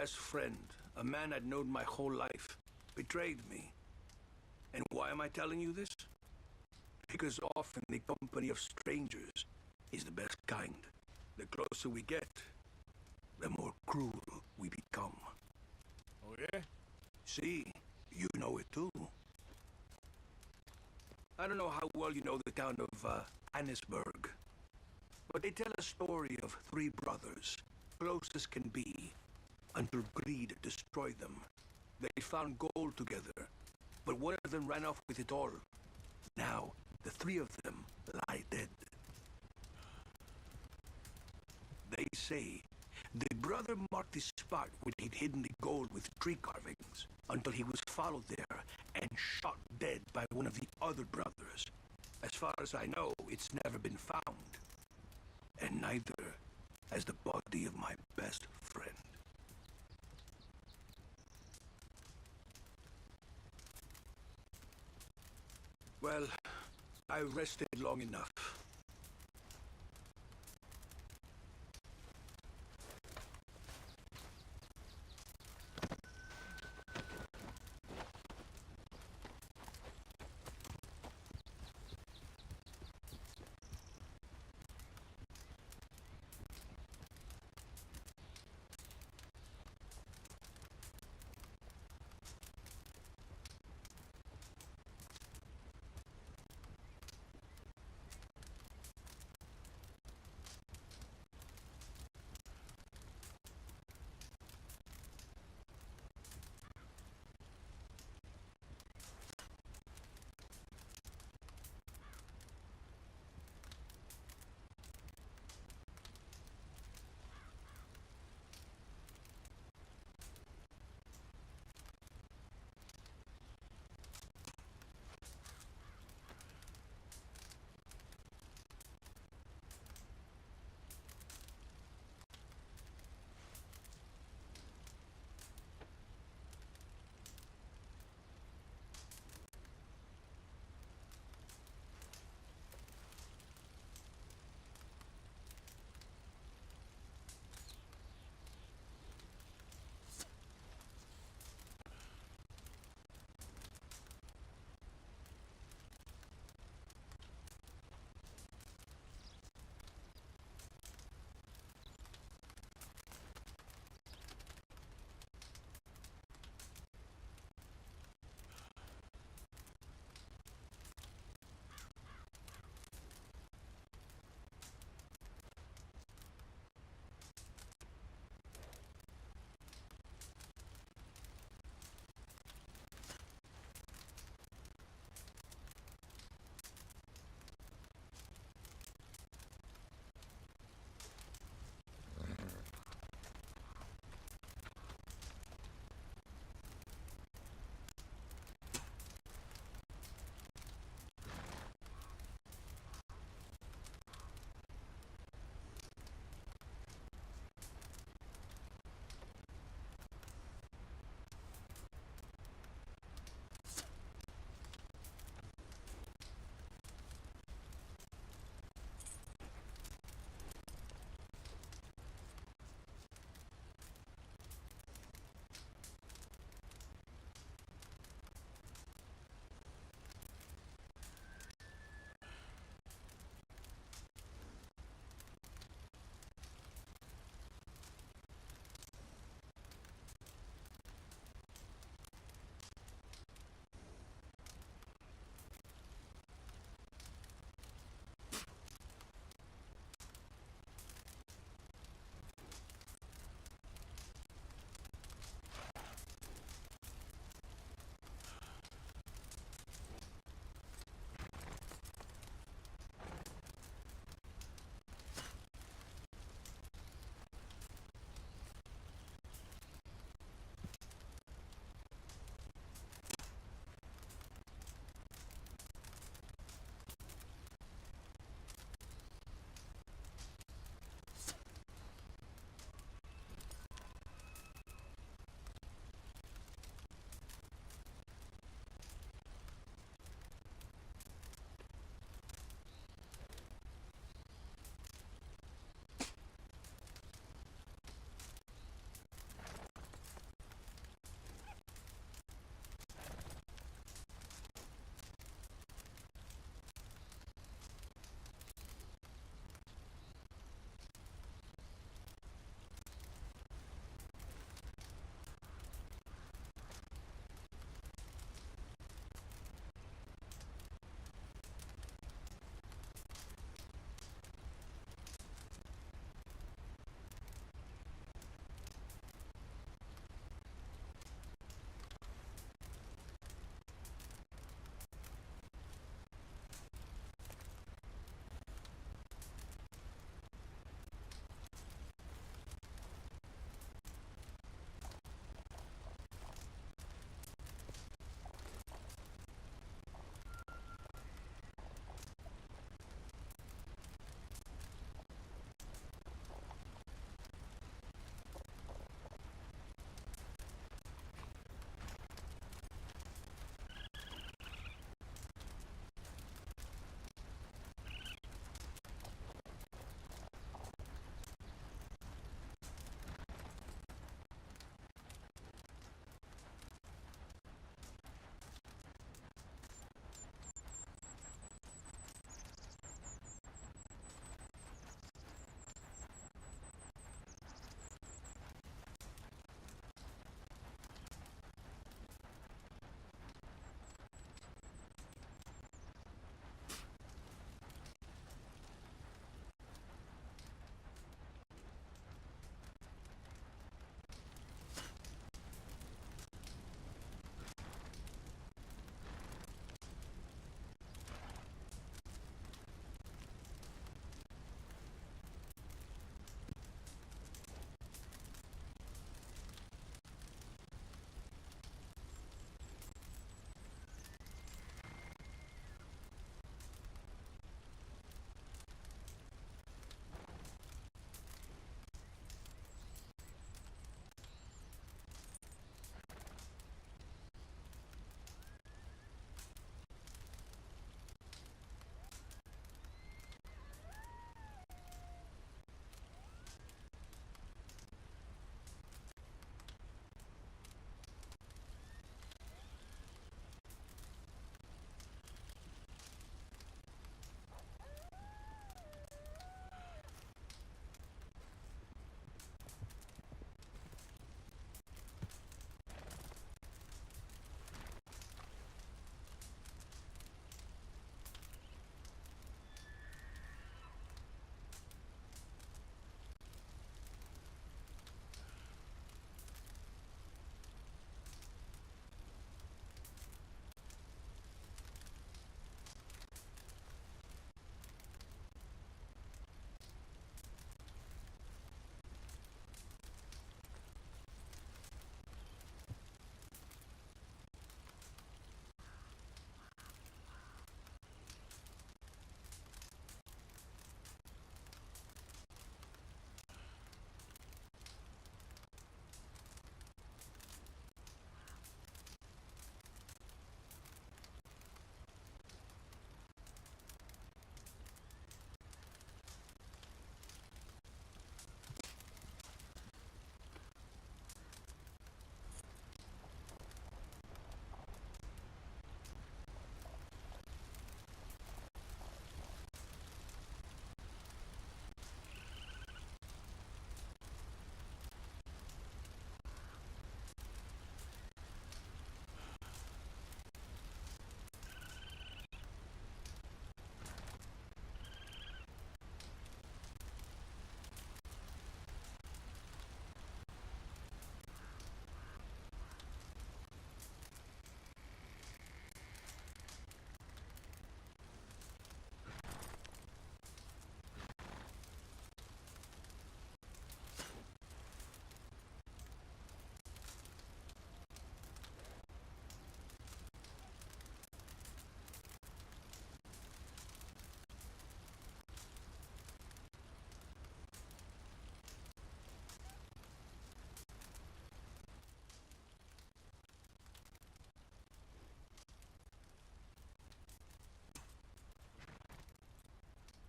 best friend, a man I'd known my whole life, betrayed me. And why am I telling you this? Because often the company of strangers is the best kind. The closer we get, the more cruel we become. Oh yeah? See, you know it too. I don't know how well you know the town of Annisburg, but they tell a story of three brothers, close as can be, until greed destroyed them. They found gold together, but one of them ran off with it all. Now, the three of them lie dead. They say the brother marked the spot where he'd hidden the gold with tree carvings until he was followed there and shot dead by one of the other brothers. As far as I know, it's never been found. And neither has the body of my best friend. Well, I rested long enough.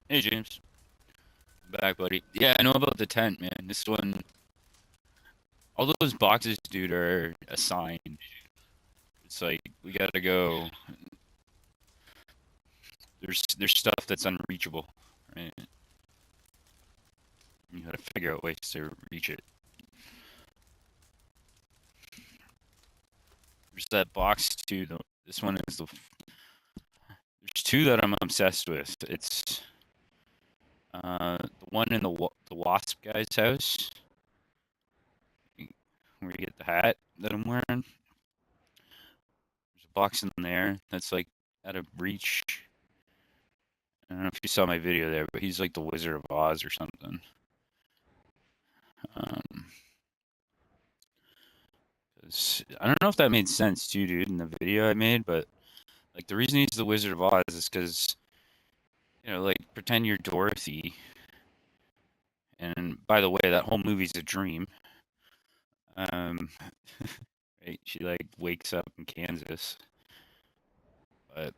Hey, James. Back, buddy. Yeah, I know about the tent, man. This one, all those boxes, dude, are assigned. It's like we gotta go. There's stuff that's unreachable, right? You gotta figure out ways to reach it. There's that box too. Though. This one is the. There's two that I'm obsessed with. It's the one in the Wasp guy's house, where you get the hat that I'm wearing. There's a box in there that's like out of reach. I don't know if you saw my video there, but he's like the Wizard of Oz or something. Um, I don't know if that made sense too, dude, in the video I made, but like the reason he's the Wizard of Oz is because like pretend you're Dorothy, and by the way, that whole movie's a dream. Um, right? She like wakes up in Kansas, but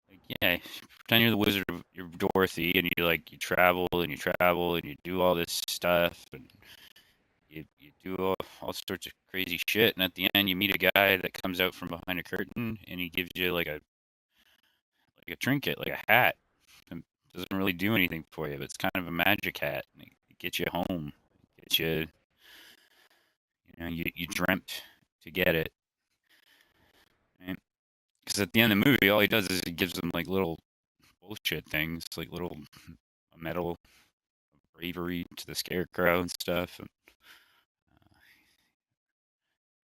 like yeah, pretend you're the Wizard of you're Dorothy, and you travel and you travel and you do all this stuff and you do all sorts of crazy shit, and at the end you meet a guy that comes out from behind a curtain and he gives you like a trinket, like a hat. It doesn't really do anything for you, but it's kind of a magic hat. It gets you home. It gets you, you dreamt to get it. Right? Because at the end of the movie, all he does is he gives them like little bullshit things, like little metal bravery to the scarecrow and stuff.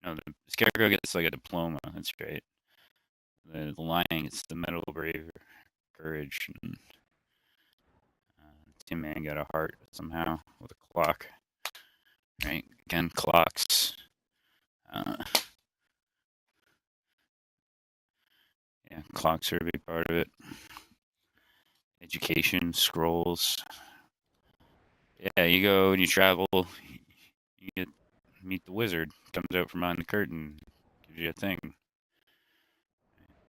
And, the scarecrow gets like a diploma. That's right. The lion gets the medal of bravery, courage, and Tin Man got a heart somehow with a clock. Right? Again, clocks. Uh, yeah, clocks are a big part of it. Education, scrolls. Yeah, you go and you travel. You get meet the wizard. Comes out from behind the curtain, gives you a thing.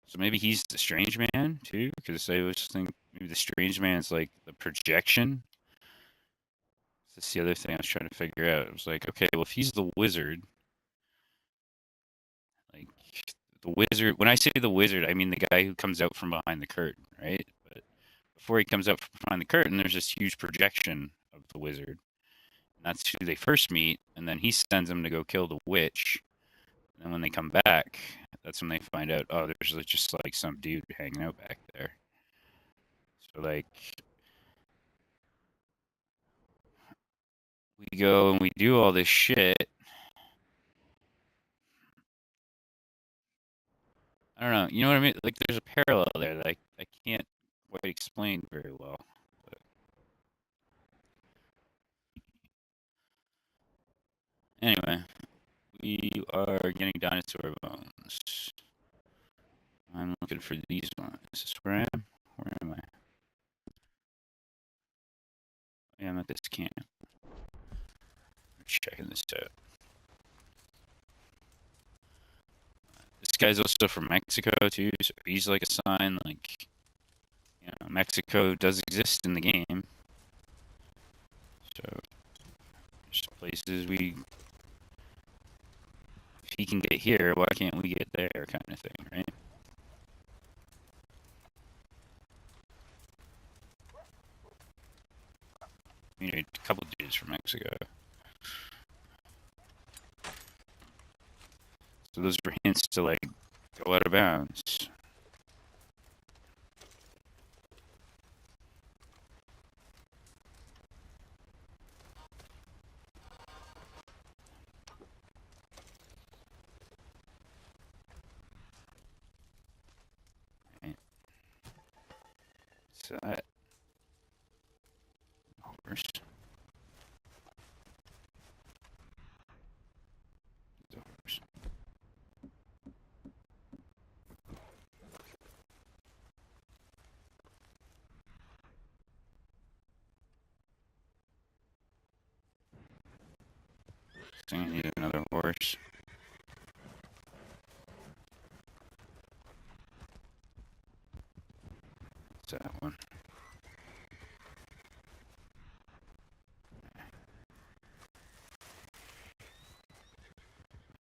So maybe he's the strange man too, because I was thinking maybe the strange man is like the projection. That's the other thing I was trying to figure out. It was like, okay, well, if he's the wizard, like the wizard. When I say the wizard, I mean the guy who comes out from behind the curtain, right? But before he comes out from behind the curtain, there's this huge projection of the wizard. And that's who they first meet, and then he sends them to go kill the witch. And then when they come back, that's when they find out, oh, there's just like some dude hanging out back there. So like we go and we do all this shit. I don't know. You know what I mean? Like there's a parallel there that I can't quite explain very well. But anyway, we are getting dinosaur bones. I'm looking for these ones. Is this where I am? Where am I? Yeah, I'm at this camp. Checking this out. This guy's also from Mexico too, so he's like a sign like Mexico does exist in the game. So there's places if he can get here, why can't we get there kind of thing, right? A couple dudes from Mexico. So those were hints to like go out of bounds. Right? So that horse. The horse. So I need another horse. What's that one?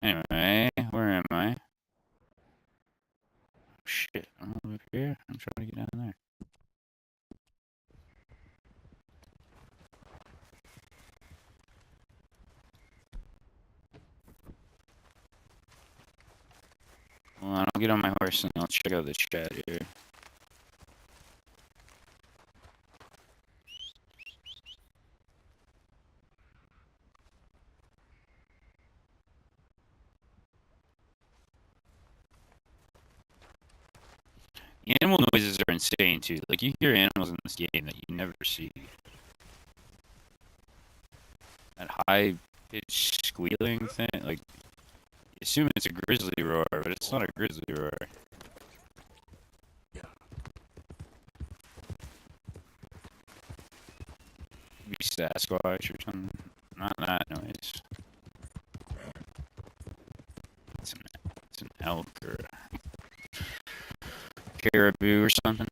Anyway, where am I? Oh, shit, I'm over here. I'm trying to get down there. Well, I'll get on my horse and I'll check out the chat here. The animal noises are insane too. Like you hear animals in this game that you never see. That high pitched squealing thing, like you assume it's a grizzly roar, but it's not a grizzly roar. Maybe Sasquatch or something. Not that noise. It's an elk or a caribou or something.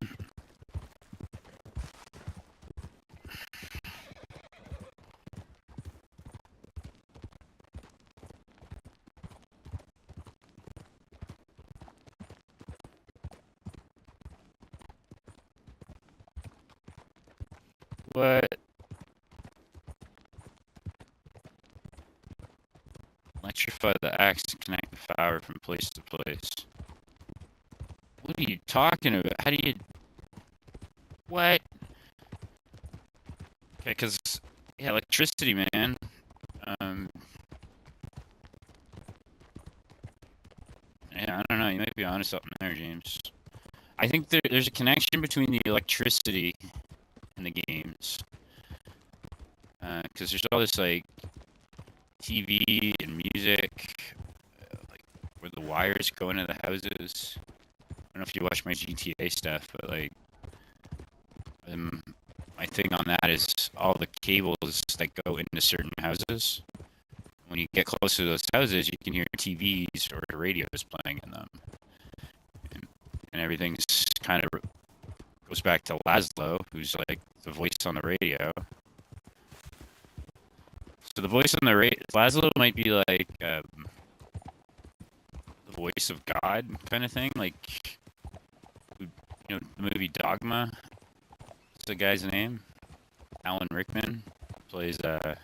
What? Electrify the axe to connect the power from place to place. What are you talking about? How do you... What? Okay, because... Yeah, electricity, man. Yeah, I don't know. You might be onto something there, James. I think there's a connection between the electricity and the games. Because there's all this, like, TV and music, like, where the wires go into the houses. I don't know if you watch my GTA stuff, but, like, my thing on that is all the cables that go into certain houses. When you get close to those houses, you can hear TVs or radios playing in them. And everything's kind of goes back to Laszlo, who's like the voice on the radio. So the voice on the radio, Laszlo might be like the voice of God kind of thing. Like, you know, the movie Dogma. What's the guy's name? Alan Rickman plays the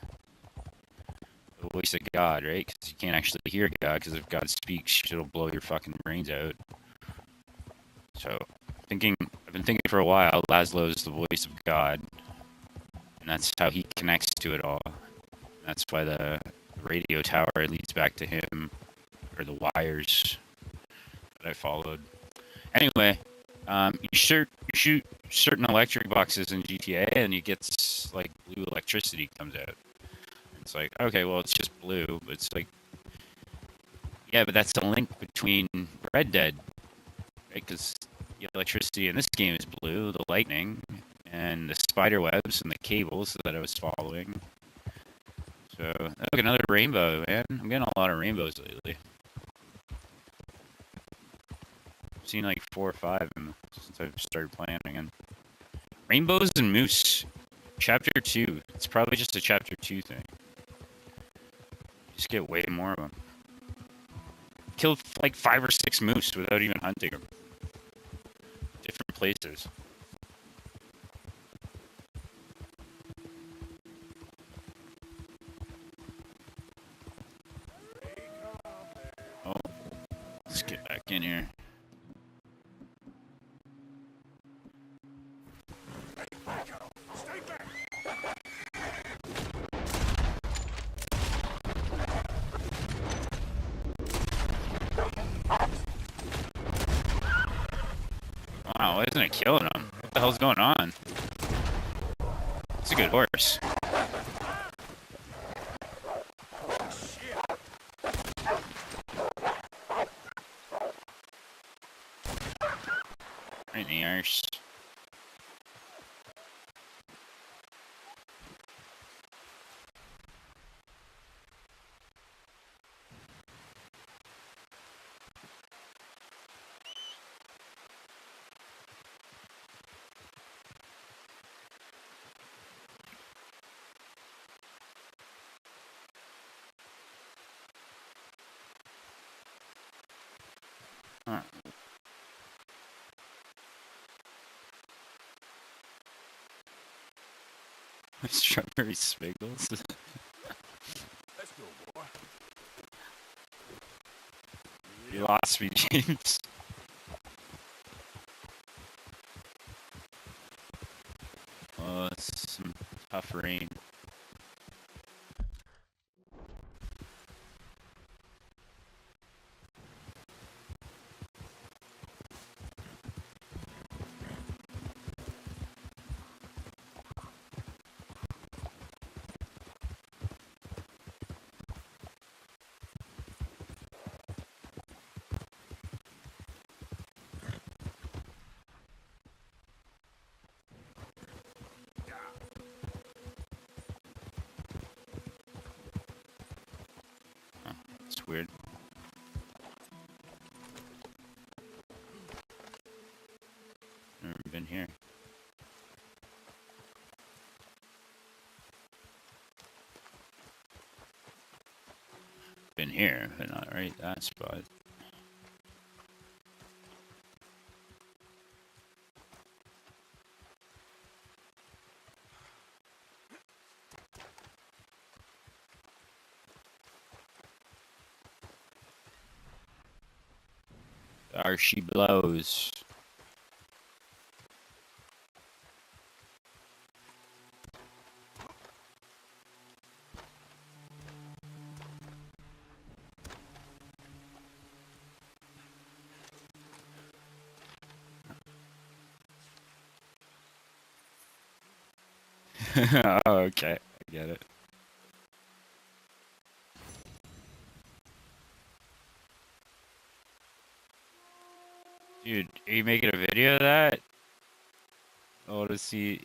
voice of God, right? Because you can't actually hear God, because if God speaks, it'll blow your fucking brains out. So, I've been thinking for a while, Laszlo's the voice of God, and that's how he connects to it all. That's why the radio tower leads back to him, or the wires that I followed. Anyway, you shoot certain electric boxes in GTA, and you get like blue electricity comes out. It's like, okay, well, it's just blue, but it's like, yeah, but that's the link between Red Dead, right? Because the electricity in this game is blue, the lightning, and the spider webs and the cables that I was following. So, look, another rainbow, man. I'm getting a lot of rainbows lately. I've seen like 4 or 5 since I've started playing again. Rainbows and moose. Chapter 2. It's probably just a Chapter 2 thing. Just get way more of them. Killed like 5 or 6 moose without even hunting them. Different places. Oh, let's get back in here. Wow, why isn't it killing him? What the hell's going on? It's a good horse. Right in the arse. Strawberry Sprinkles. Let's go, boy. You lost me, James. Oh, it's some tough rain. Oh, it's weird. Never been here. Been here, but not right that spot. There she blows. Oh, okay. I get it. Dude, are you making a video of that? I want to see.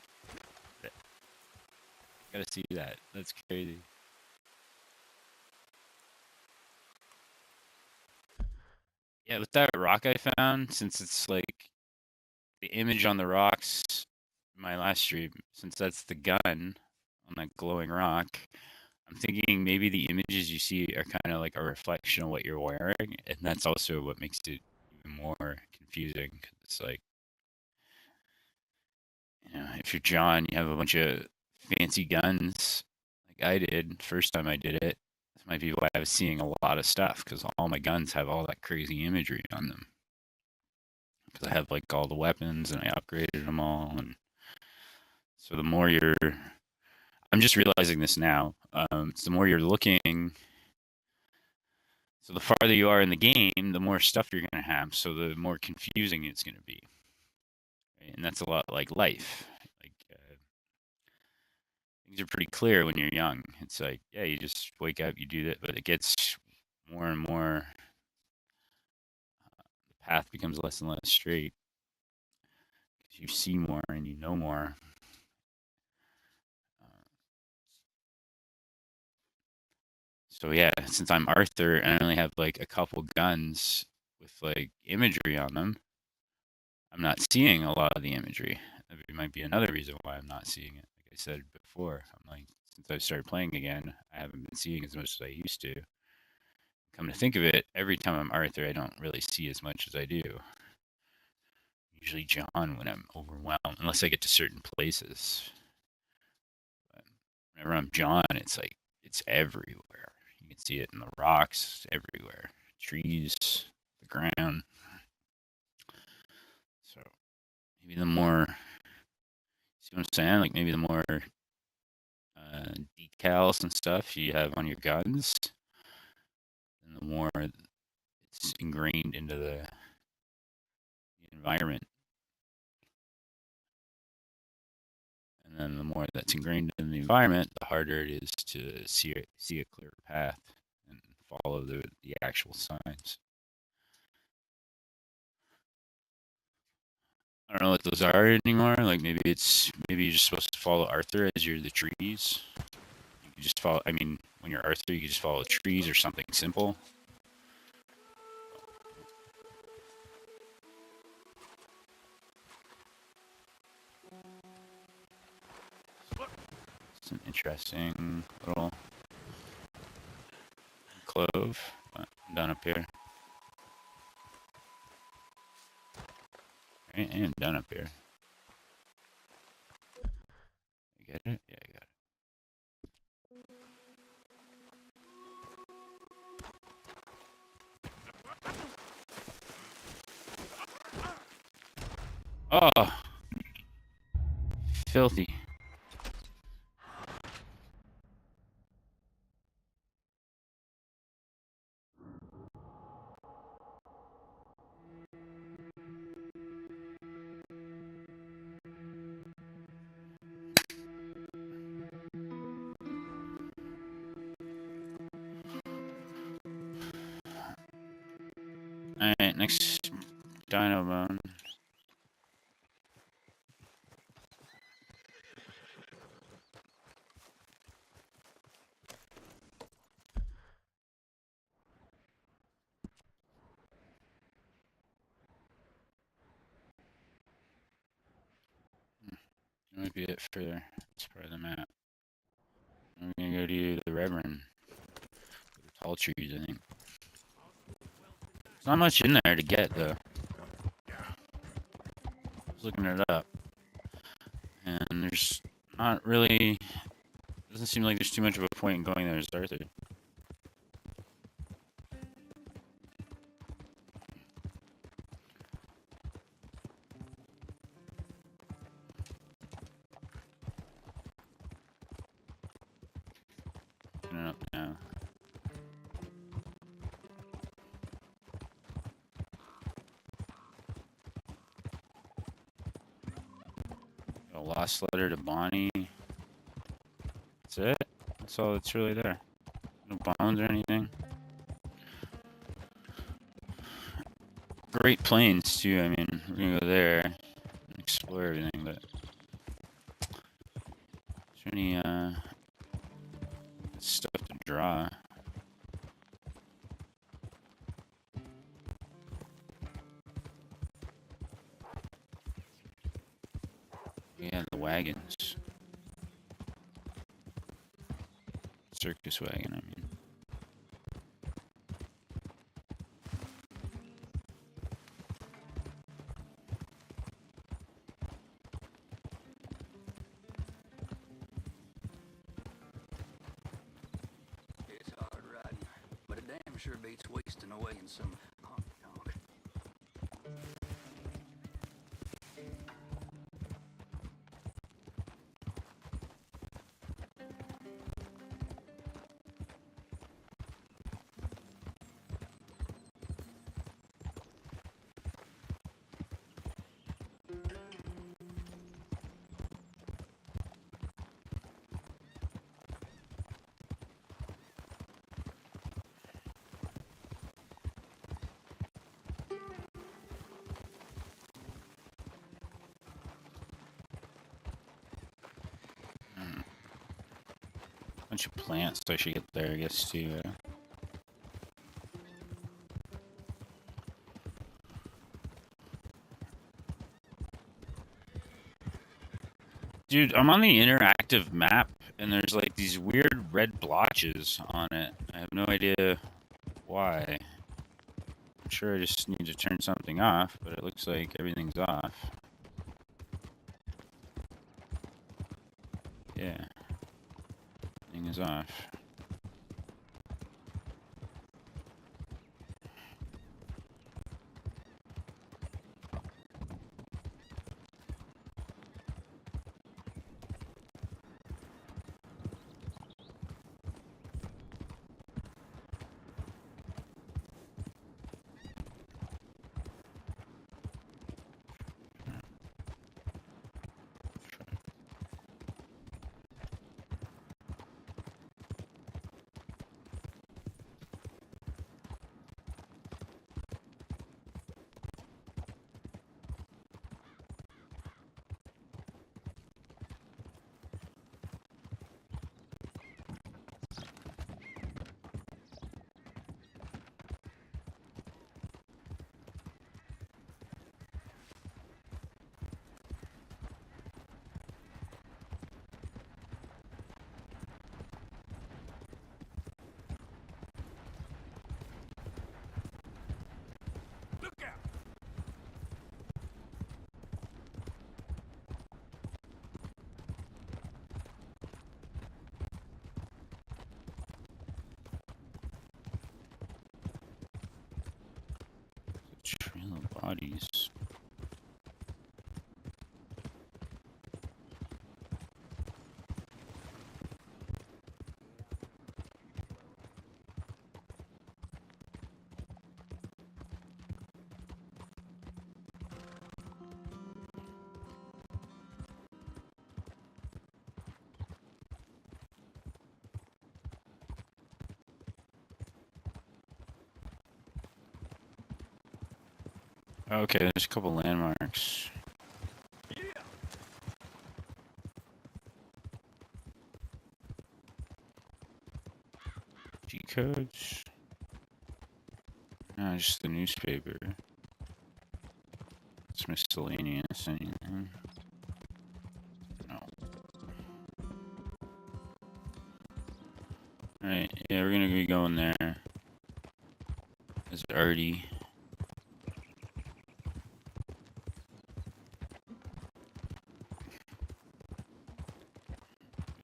Gotta see that. That's crazy. Yeah, with that rock I found, since it's like the image on the rocks in my last stream, since that's the gun on that glowing rock, I'm thinking maybe the images you see are kind of like a reflection of what you're wearing, and that's also what makes it even more confusing. 'Cause it's like, you know, if you're John, you have a bunch of fancy guns, like I did first time I did it. This might be why I was seeing a lot of stuff, because all my guns have all that crazy imagery on them. Because I have like all the weapons and I upgraded them all, and so the more you're, I'm just realizing this now. So the more you're looking, so the farther you are in the game, the more stuff you're going to have. So the more confusing it's going to be, right? And that's a lot like life. Like things are pretty clear when you're young. It's like, yeah, you just wake up, you do that, but it gets more and more. The path becomes less and less straight because you see more and you know more. Uh, So yeah, since I'm Arthur and I only have like a couple guns with like imagery on them, I'm not seeing a lot of the imagery. That might be another reason why I'm not seeing it. Like I said before, I'm like, since I've started playing again, I haven't been seeing as much as I used to. Come to think of it, every time I'm Arthur, I don't really see as much as I do. Usually John when I'm overwhelmed, unless I get to certain places. But whenever I'm John, it's like it's everywhere. You can see it in the rocks, everywhere, trees, the ground. So maybe the more, see what I'm saying? Like maybe the more decals and stuff you have on your guns, and the more it's ingrained into the environment. And then the more that's ingrained in the environment, the harder it is to see a clear path and follow the actual signs. I don't know what those are anymore. Like maybe you're just supposed to follow Arthur as you're the trees. You can just follow. I mean, when you're Arthur, you can just follow trees or something simple. It's an interesting little clove. But I'm done up here. Right, and done up here. You get it? Yeah, I got it. Oh, filthy. Alright, next Dino bone. That might be it for this part of the map. We're gonna go to the Reverend. The tall trees, I think. There's not much in there to get, though. I was looking it up. And there's not really... Doesn't seem like there's too much of a point in going there as Arthur. Open it up now. A lost letter to Bonnie. That's it? That's all that's really there. No bones or anything. Great Plains, too. I mean, we're gonna go there and explore everything, but... Is there any, stuff to draw? Yeah, the wagons. Circus wagon, I mean. It's hard riding, but it damn sure beats wasting away in some honky tonk. Bunch of plants I should get there, I guess, too. Dude, I'm on the interactive map, and there's like these weird red blotches on it. I have no idea why. I'm sure I just need to turn something off, but it looks like everything's off. Yeah. Everything is off. Look out! Trail of bodies. Okay, there's a couple landmarks. G codes? No, just the newspaper. It's miscellaneous. Anything? No. Alright, yeah, we're gonna be going there. Is it already?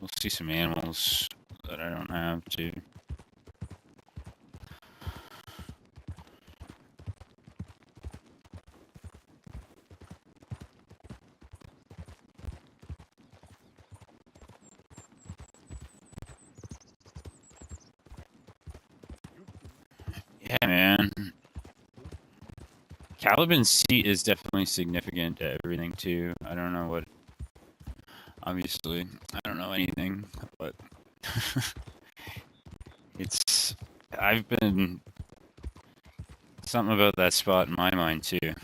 We'll see some animals that I don't have to. Yeah, man. Caliban's seat is definitely significant to everything too. I don't know what. Obviously, I don't know anything, but it's. I've been something about that spot in my mind too. You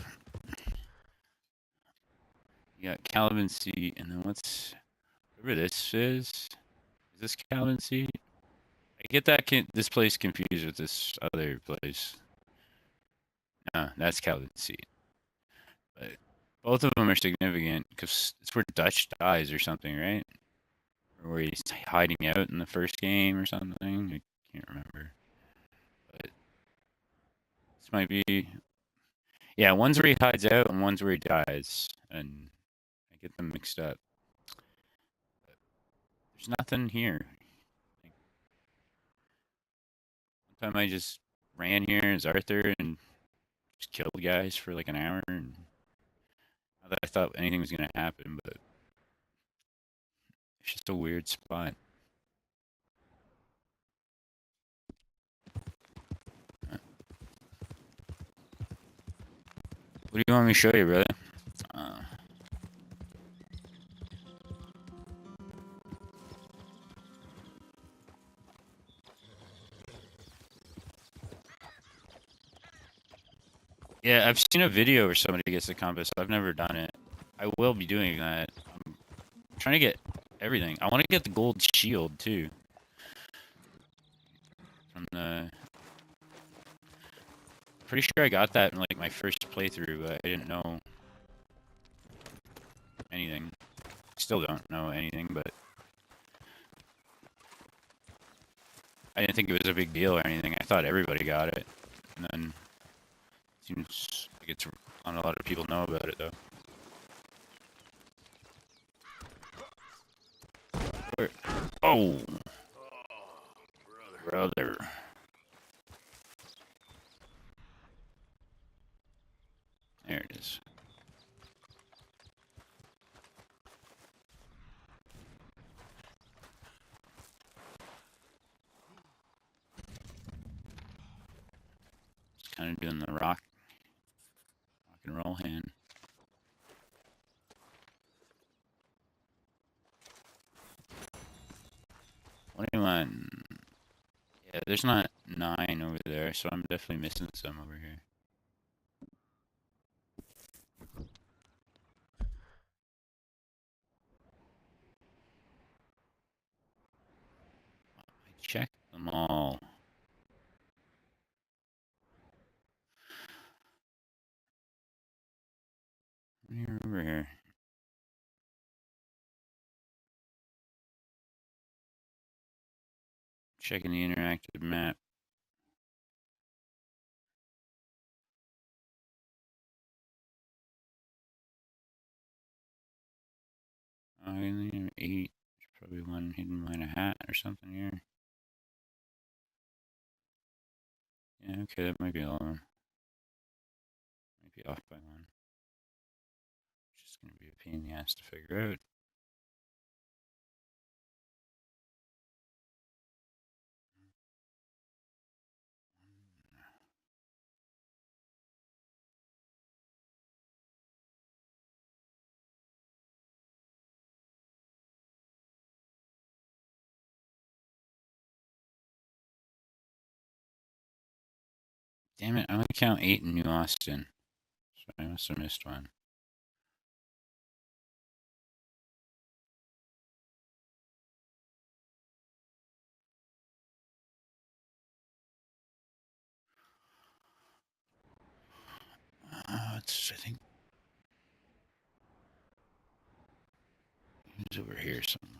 got Caliban seat, and then what's whatever this is? Is this Caliban seat? I get that this place confused with this other place. No, that's Caliban seat. But both of them are significant because it's where Dutch dies or something, right? Or where he's hiding out in the first game or something. I can't remember. But this might be. Yeah, one's where he hides out and one's where he dies. And I get them mixed up. There's nothing here. Like, one time I just ran here as Arthur and just killed guys for like an hour. And not that I thought anything was going to happen, but it's just a weird spot. What do you want me to show you, brother? Yeah, I've seen a video where somebody gets the compass. I've never done it. I will be doing that. I'm trying to get everything. I want to get the gold shield too. From the. Pretty sure I got that in like my first playthrough, but I didn't know anything. Still don't know anything, but I didn't think it was a big deal or anything. I thought everybody got it, and then it seems like it's not a lot of people know about it though. Where? Oh, brother. There it is. Just kind of doing the rock and roll hand. 21. Yeah, there's not 9 over there, so I'm definitely missing some over here. I checked them all. What do you remember here? Checking the interactive map. Oh, 8. There's probably one hidden behind a hat or something here. Yeah, okay, that might be all of them. Might be off by one. It's just gonna be a pain in the ass to figure out. Damn it, I only count 8 in New Austin. I must have missed one. It's, I think, it's over here somewhere.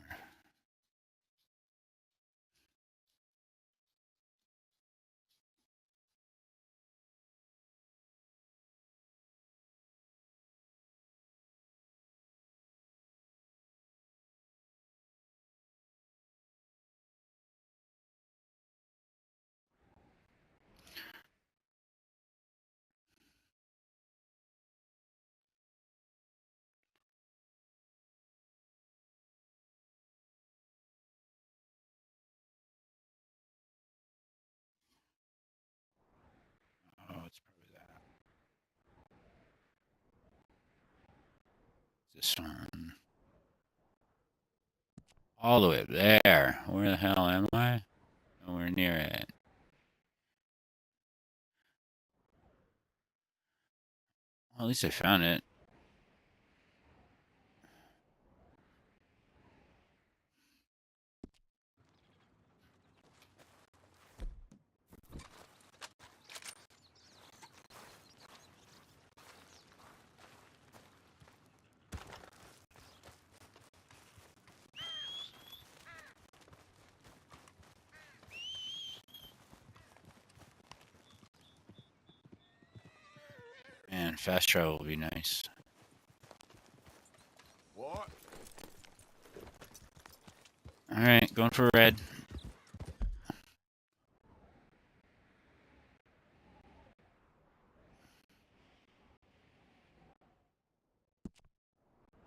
Oh, it's probably that. This one. All the way up there. Where the hell am I? Nowhere near it. Well, at least I found it. Man, fast travel would be nice. What? Alright, going for red.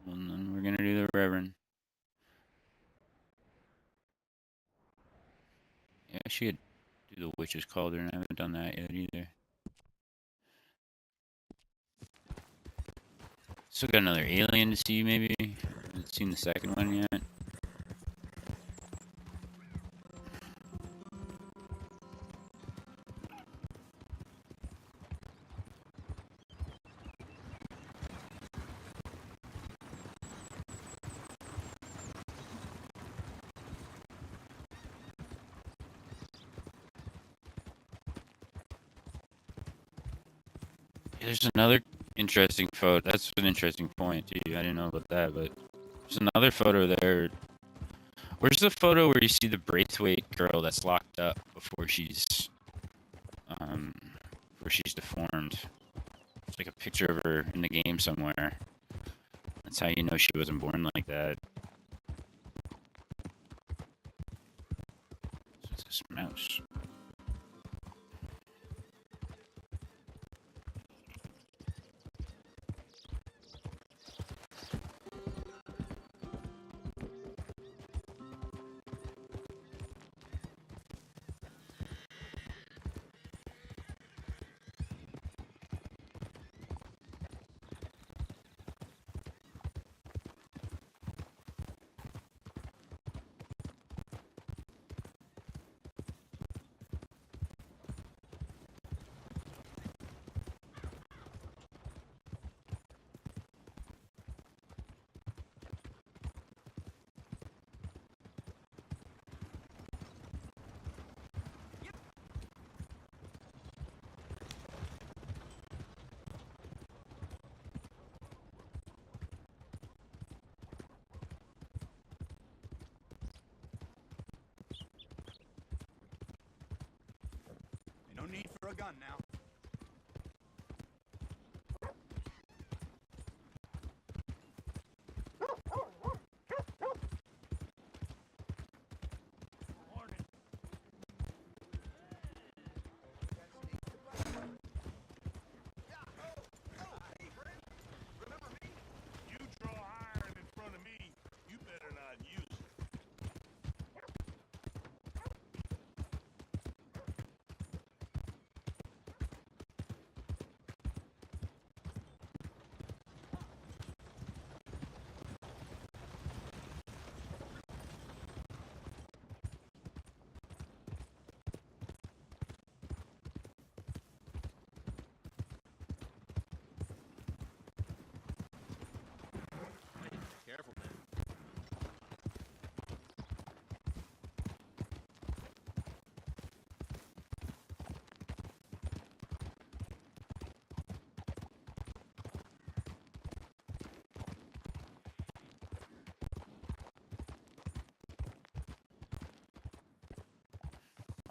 And then we're gonna do the Reverend. Yeah, I should do the Witch's Cauldron. I haven't done that yet either. Still got another alien to see, maybe. Haven't seen the second one yet. There's another interesting photo. That's an interesting point, too. I didn't know about that, but there's another photo there. Where's the photo where you see the Braithwaite girl that's locked up before she's deformed? It's like a picture of her in the game somewhere. That's how you know she wasn't born like that. What's this mouse? No need for a gun now. You draw iron in front of me, you better not use it.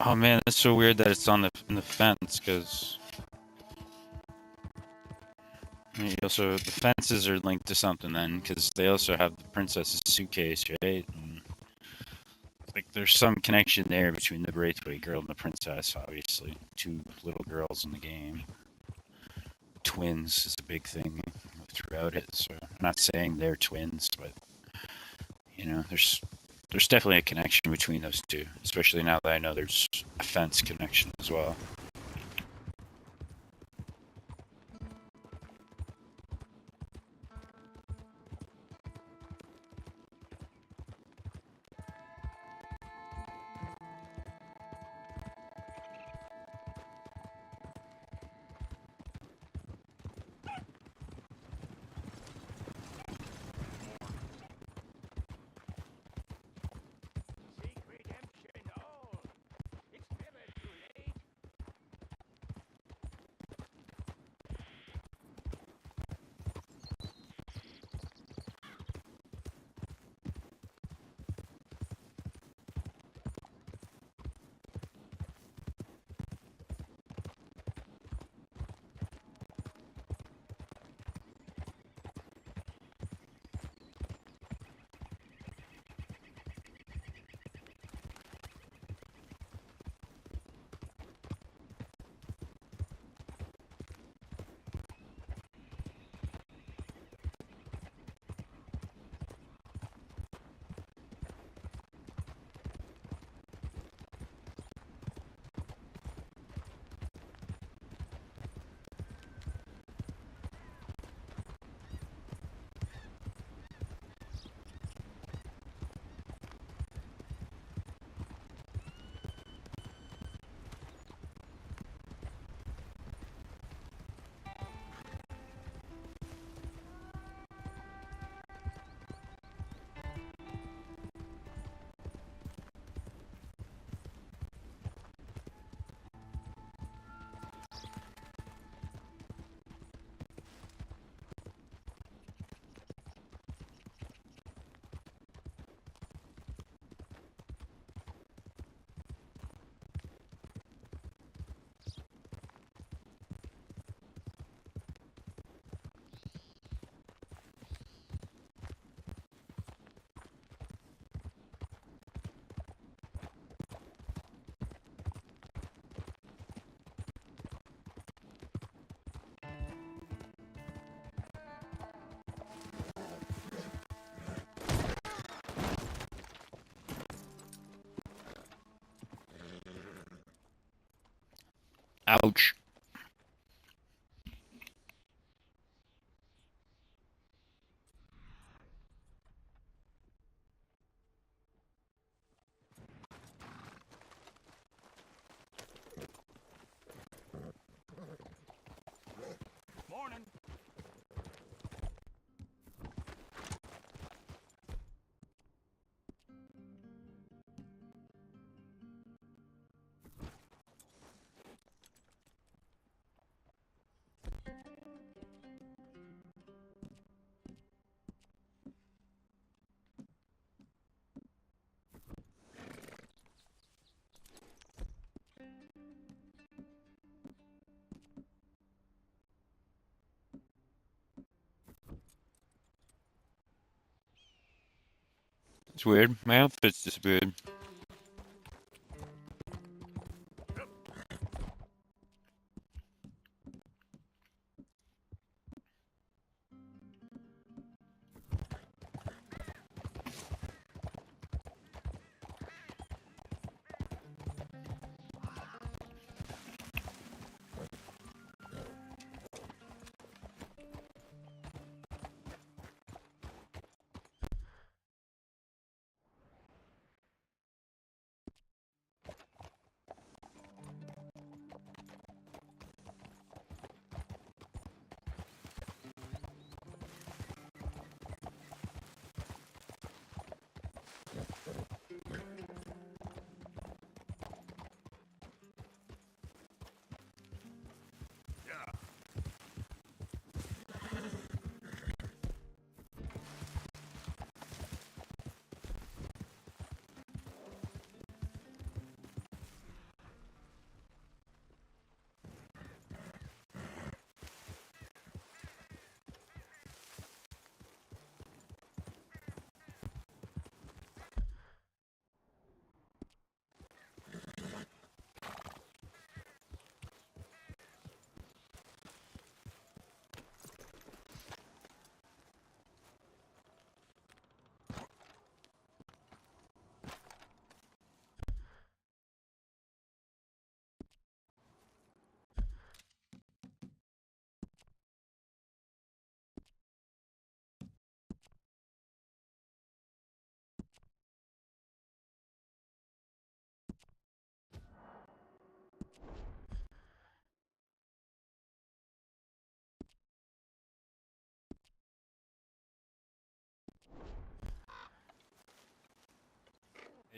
Oh man, that's so weird that it's on in the fence, because also the fences are linked to something then, because they also have the princess's suitcase, right? And, like there's some connection there between the Braithwaite girl and the princess. Obviously, two little girls in the game. Twins is a big thing throughout it. So I'm not saying they're twins, but you know, there's definitely a connection between those two, especially now that I know there's a fence connection as well. Ouch. Morning. It's weird. My outfit's just weird.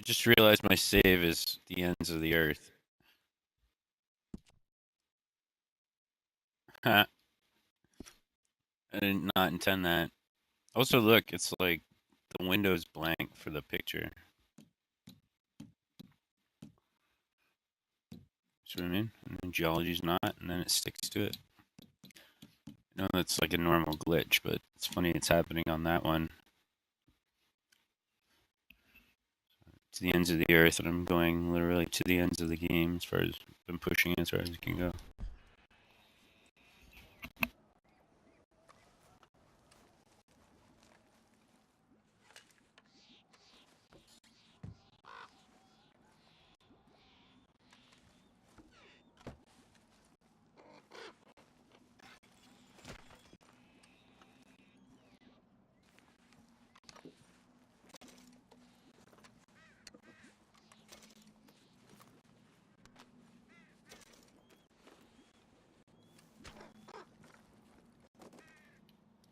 I just realized my save is the ends of the earth. Ha. I did not intend that. Also, look, it's like the window's blank for the picture. See what I mean? And then geology's not, and then it sticks to it. I know that's like a normal glitch, but it's funny it's happening on that one. To the ends of the earth, and I'm going literally to the ends of the game as far as I'm pushing it as far as it can go.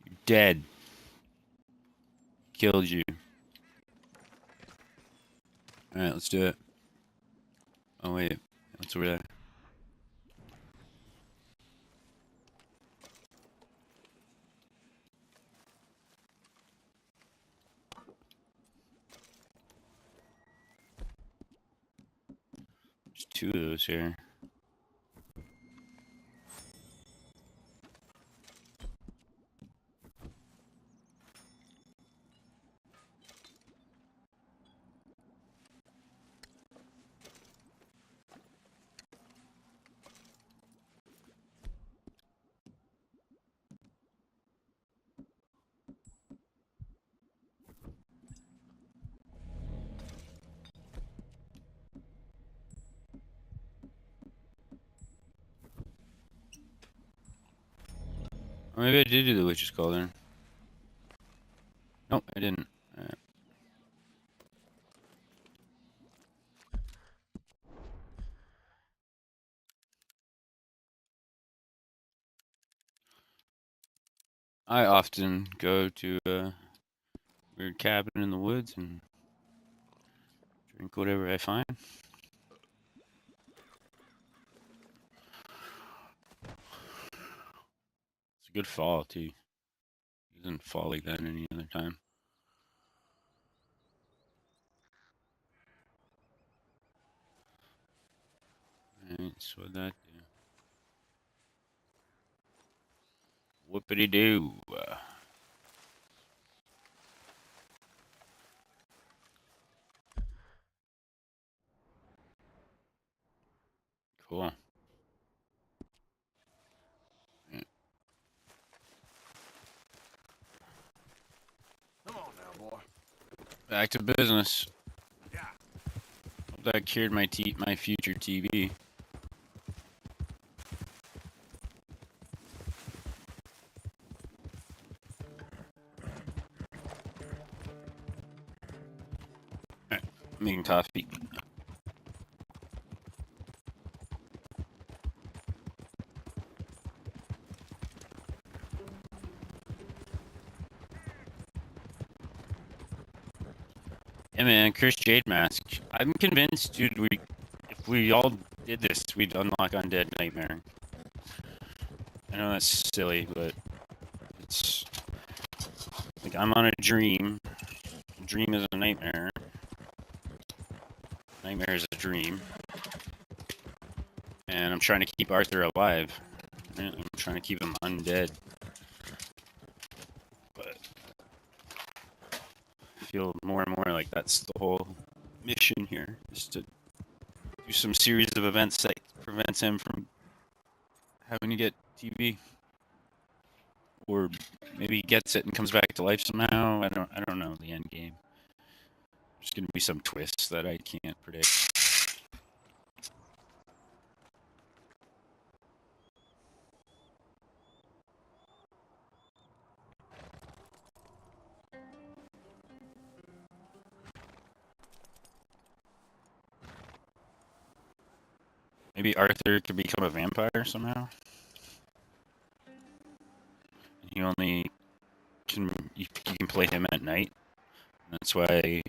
You're dead. Killed you. Alright, let's do it. Oh, wait. What's over there? There's two of those here. Or maybe I did do the witch's cauldron. Nope, I didn't. Alright. I often go to a weird cabin in the woods and drink whatever I find. It's a good fall, too. It doesn't fall like that any other time. Alright, so what'd that do? Whoopity-doo. Cool. Yeah. Come on now, boy. Back to business. Yeah. Hope that cured my future TV. Alright, making coffee. Yeah, man, Chris Jade Mask. I'm convinced, dude, if we all did this, we'd unlock Undead Nightmare. I know that's silly, but it's like I'm on a dream. A dream is a nightmare. Nightmare is a dream. And I'm trying to keep Arthur alive. I'm trying to keep him undead. But I feel more and more like that's the whole mission here, is to do some series of events that prevents him from having to get TV. Or maybe he gets it and comes back to life somehow. I don't know the end game. There's gonna be some twists that I can't predict. Maybe Arthur could become a vampire somehow. You only can you can play him at night. That's why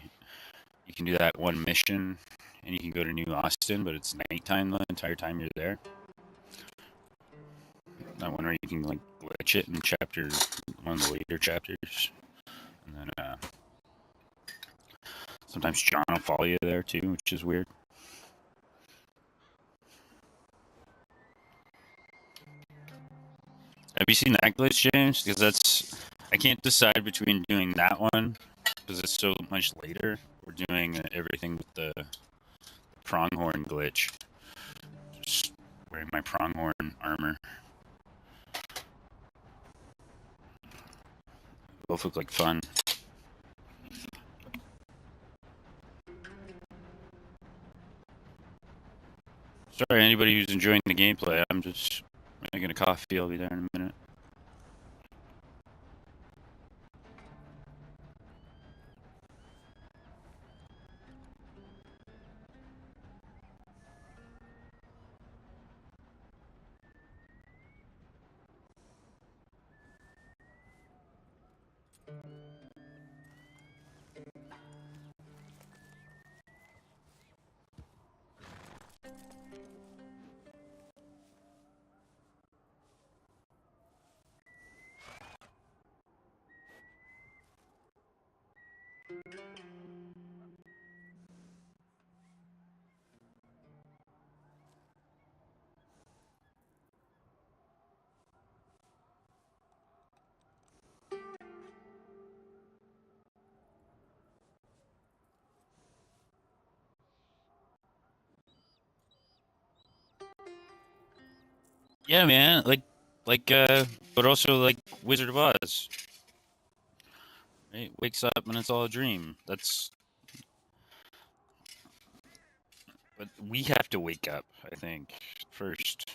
You can do that one mission, and you can go to New Austin, but it's nighttime the entire time you're there. That one where you can like glitch it in one of the later chapters, and then sometimes John will follow you there too, which is weird. Have you seen that glitch, James? Because I can't decide between doing that one because it's so much later, or doing everything with the pronghorn glitch. Just wearing my pronghorn armor. Both look like fun. Sorry, anybody who's enjoying the gameplay. I'm just making a coffee. I'll be there in a minute. Yeah, man. But also like Wizard of Oz. Right? Wakes up and it's all a dream. But we have to wake up, I think, first.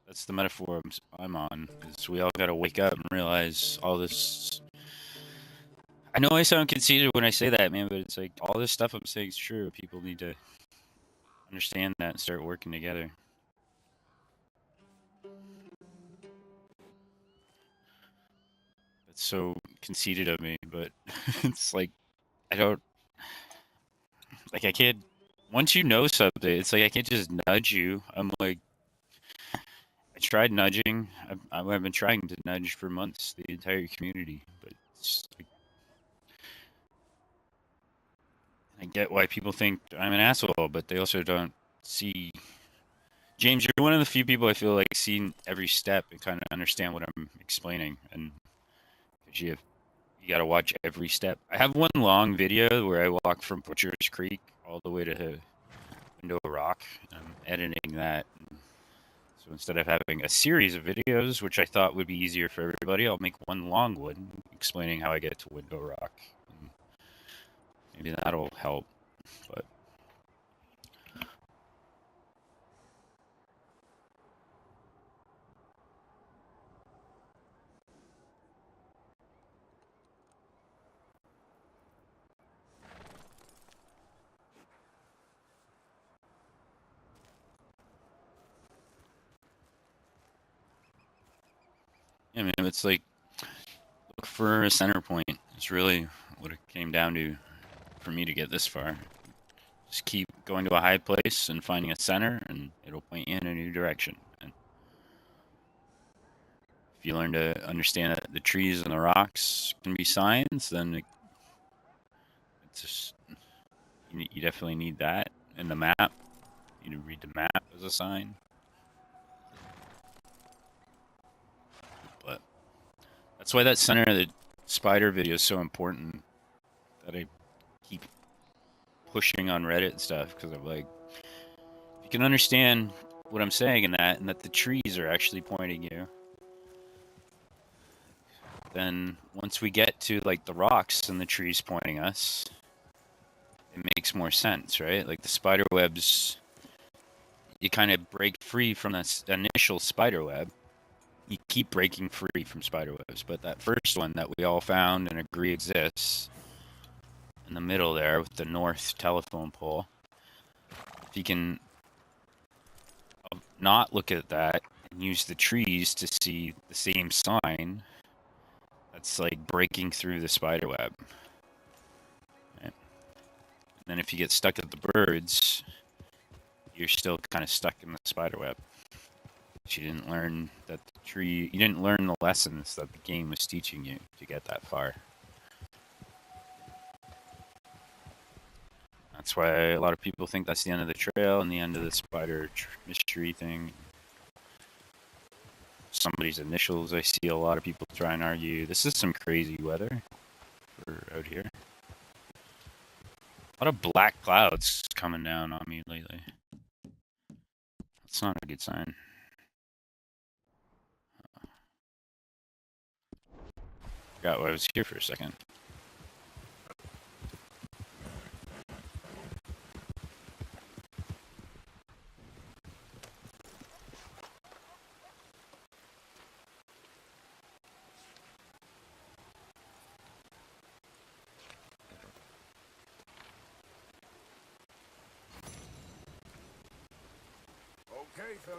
That's the metaphor I'm on. Is we all got to wake up and realize all this. I know I sound conceited when I say that, man, but it's like all this stuff I'm saying is true. People need to understand that and start working together. It's so conceited of me, but it's like I don't like I can't. Once you know something, it's like I can't just nudge you. I'm like, I tried nudging. I've been trying to nudge for months the entire community, but it's like, I get why people think I'm an asshole, but they also don't see. James, you're one of the few people I feel like seen every step and kind of understand what I'm explaining, and 'cause you got to watch every step. I have one long video where I walk from Butcher's Creek all the way to Window Rock. I'm editing that. So instead of having a series of videos, which I thought would be easier for everybody, I'll make one long one explaining how I get to Window Rock. And maybe that'll help. But yeah, man, it's like look for a center point. It's really what it came down to for me to get this far. Just keep going to a high place and finding a center, and it'll point you in a new direction. And if you learn to understand that the trees and the rocks can be signs, then it's just you definitely need that. And the map, you need to read the map as a sign. But that's why that center of the spider video is so important. That I keep pushing on Reddit and stuff because I'm like, you can understand what I'm saying in that, and that the trees are actually pointing you. Then once we get to like the rocks and the trees pointing us, it makes more sense, right? Like the spider webs, you kind of break free from that initial spider web. You keep breaking free from spider webs, but that first one that we all found and agree exists in the middle there with the north telephone pole, if you can not look at that and use the trees to see the same sign, that's like breaking through the spider web. Right? then if you get stuck at the birds, you're still kind of stuck in the spider web. You didn't learn that you didn't learn the lessons that the game was teaching you to get that far. That's why a lot of people think that's the end of the trail and the end of the spider mystery thing. Somebody's initials, I see a lot of people try and argue. This is some crazy weather for out here. A lot of black clouds coming down on me lately. That's not a good sign. Forgot why I was here for a second. Okay, fella.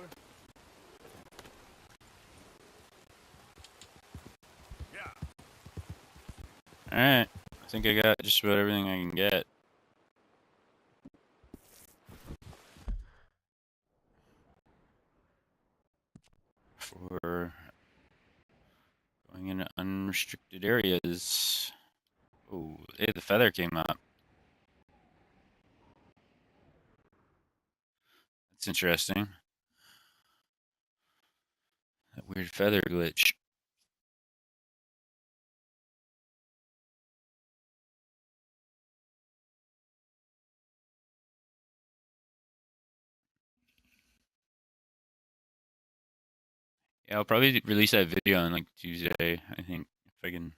Yeah. Alright, I think I got just about everything I can get. For going into unrestricted areas. Oh, hey, the feather came up. That's interesting. That weird feather glitch. Yeah, I'll probably release that video on like Tuesday, I think, if I can.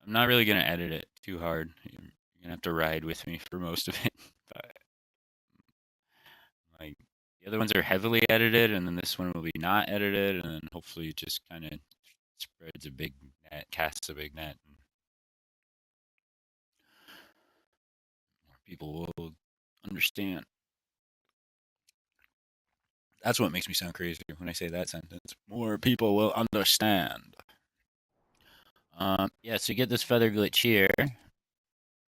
I'm not really gonna edit it too hard. You're gonna have to ride with me for most of it. But like the other ones are heavily edited, and then this one will be not edited, and then hopefully it just kind of spreads a big net, casts a big net, and more people will understand. That's what makes me sound crazy when I say that sentence. More people will understand. Yeah, so you get this feather glitch here,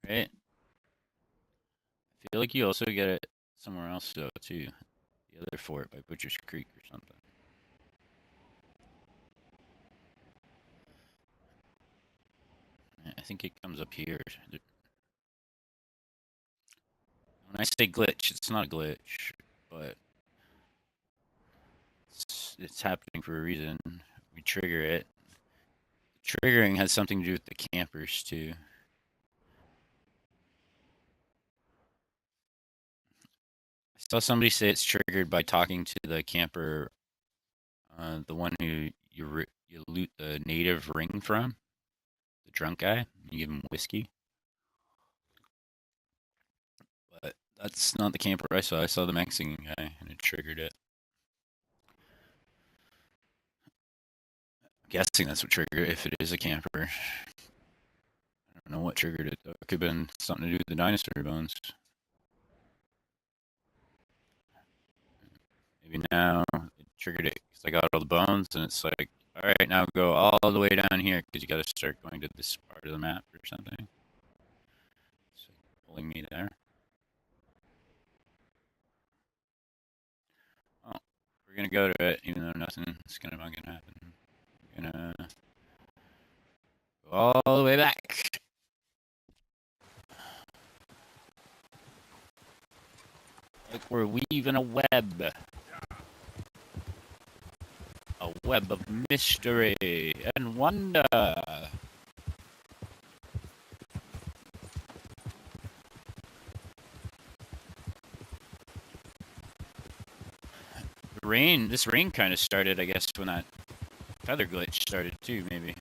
right? I feel like you also get it somewhere else though too. The other fort by Butcher's Creek or something. I think it comes up here. When I say glitch, it's not a glitch, but it's happening for a reason. We trigger it. Triggering has something to do with the campers too. I saw somebody say it's triggered by talking to the camper, the one who you loot the native ring from, the drunk guy. You give him whiskey. But that's not the camper I saw. I saw the Mexican guy, and it triggered it. I'm guessing that's what triggered it, if it is a camper. I don't know what triggered it, though. It could have been something to do with the dinosaur bones. Maybe now it triggered it because I got all the bones, and it's like, all right, now go all the way down here because you got to start going to this part of the map or something. It's pulling me there. Oh, we're gonna go to it, even though nothing's gonna fucking happen. We're gonna go all the way back. Like we're weaving a web. A web of mystery and wonder. The rain, this rain kind of started, I guess, when that feather glitch started too, maybe.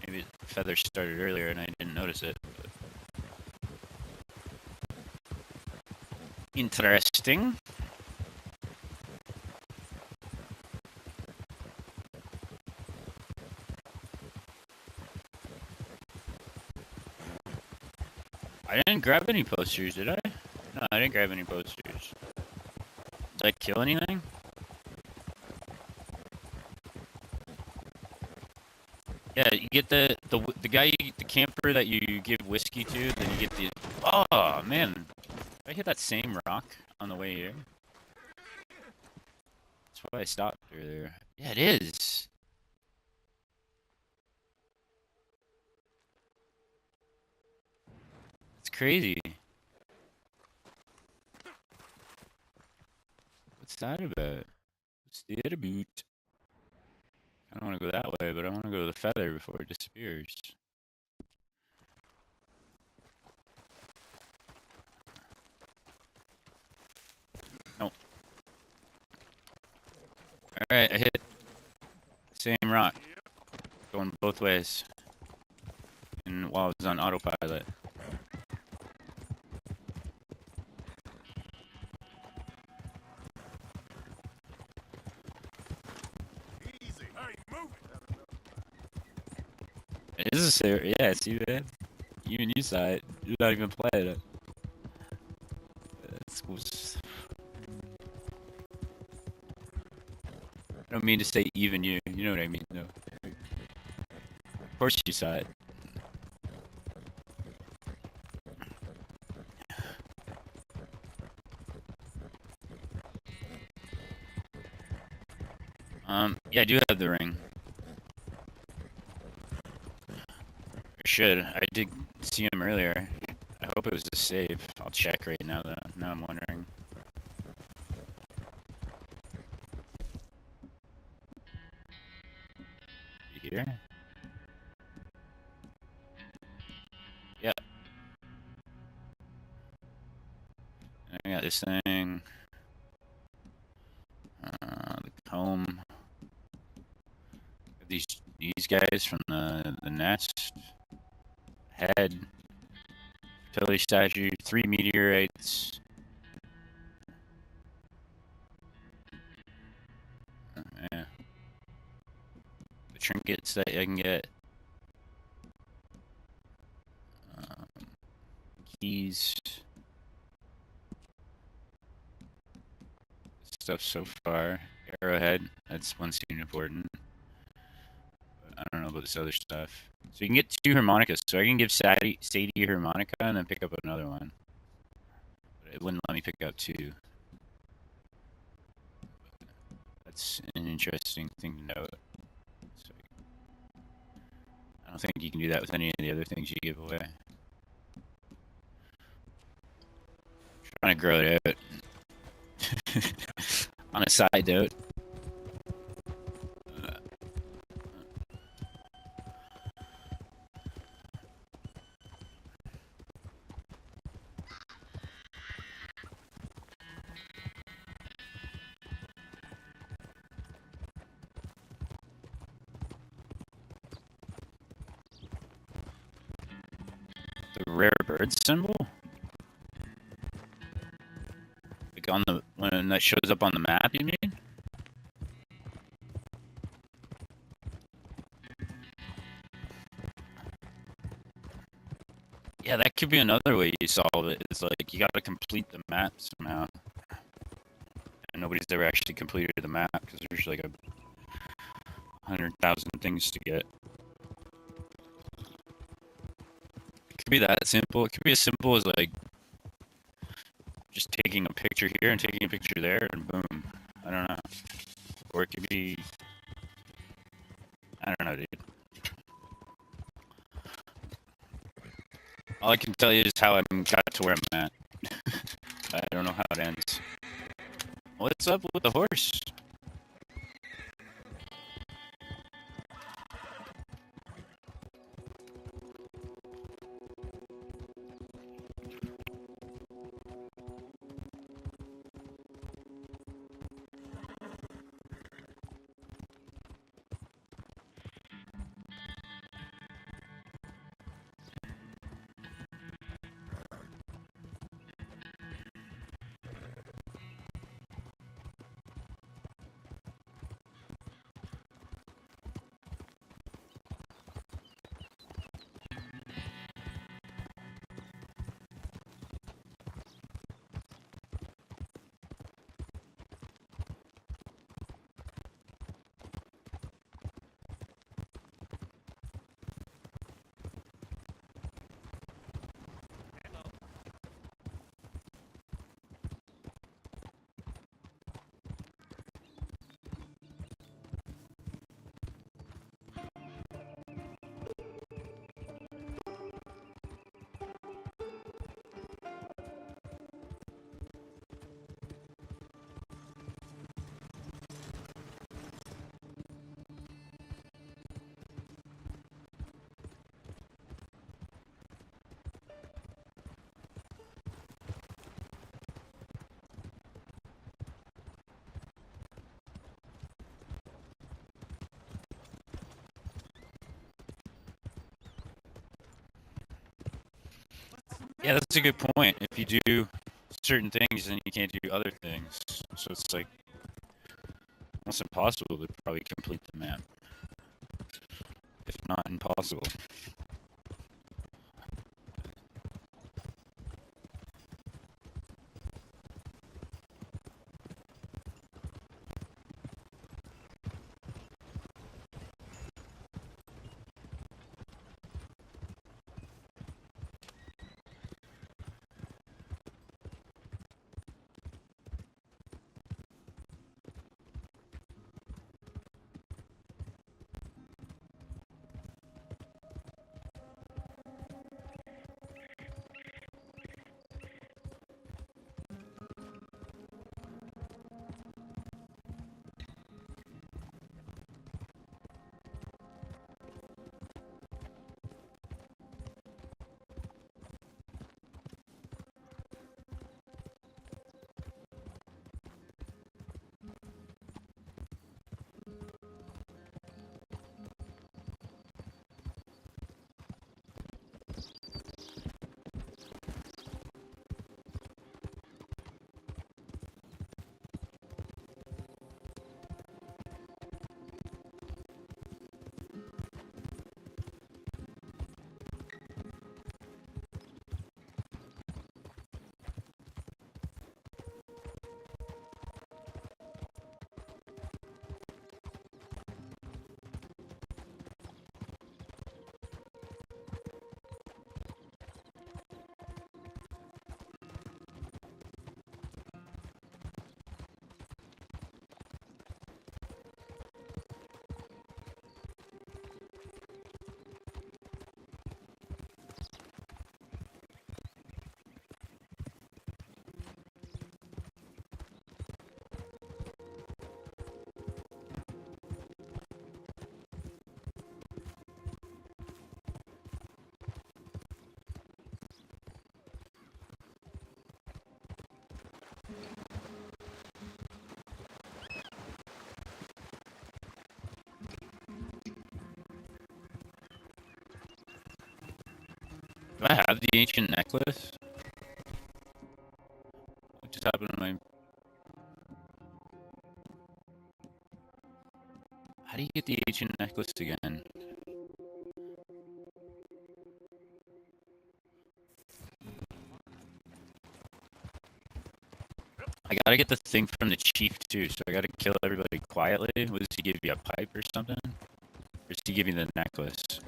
Maybe the feather started earlier and I didn't notice it. But interesting. I didn't grab any posters, did I? No, I didn't grab any posters. Did I kill anything? Yeah, you get the guy, the camper that you give whiskey to, then you get the... Oh, man. I hit that same rock on the way here. That's why I stopped earlier. Yeah, it is. It's crazy. What's that about? What's that about? I don't want to go that way, but I want to go to the feather before it disappears. No. Alright, I hit the same rock. Going both ways. And while I was on autopilot. Easy. Hey, move it. It is a serious. Yeah, see that? Even you saw it. You're not even playing it. That's cool. I don't mean to say even you. You know what I mean, though. Of course you saw it. Yeah, I do have the ring. I should. I did see him earlier. I hope it was a save. I'll check right now, though. Now I'm wondering. You here? Yeah. I got this thing. The comb. These guys from the nest. Head. Fertility statue. 3 meteorites. Yeah. The trinkets that I can get. Keys. Stuff so far. Arrowhead. That's one seemed important. But I don't know about this other stuff. So you can get 2 harmonicas. So I can give Sadie a harmonica and then pick up another one. But it wouldn't let me pick up 2. That's an interesting thing to note. So I don't think you can do that with any of the other things you give away. Trying to grow it out. On a side note. The rare bird symbol? Like on the when that shows up on the map, you mean? Yeah, that could be another way you solve it. It's like you gotta complete the map somehow. And nobody's ever actually completed the map because there's like 100,000 things to get. It could be that simple. It could be as simple as like just taking a picture here and taking a picture there and boom. I don't know. Or it could be, I don't know, dude. All I can tell you is how I got to where I'm at. I don't know how it ends. What's up with the horse? Yeah, that's a good point. If you do certain things, then you can't do other things. So it's like almost impossible to probably complete the map, if not impossible. Do I have the ancient necklace? What just happened to my... How do you get the ancient necklace again? I gotta get the thing from the chief too, so I gotta kill everybody quietly. Does he give you a pipe or something? Or does he give you the necklace?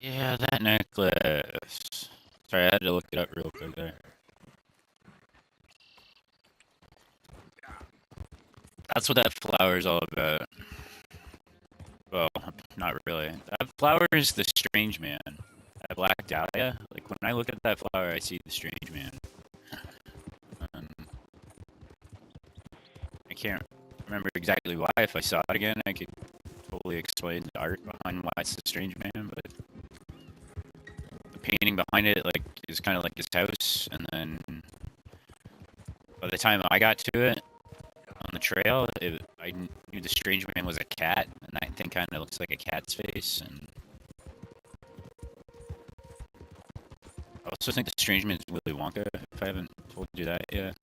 Yeah, that necklace. Sorry, I had to look it up real quick there. That's what that flower is all about. Well, not really. That flower is the strange man. That black dahlia. Like, when I look at that flower, I see the strange man. I can't remember exactly why. If I saw it again, I could totally explain the art behind why it's the strange man, but the painting behind it, like, is kind of like his house, and then by the time I got to it on the trail, I knew the strange man was a cat, and that thing kind of looks like a cat's face, and I also think the strange man is Willy Wonka, if I haven't told you that yet.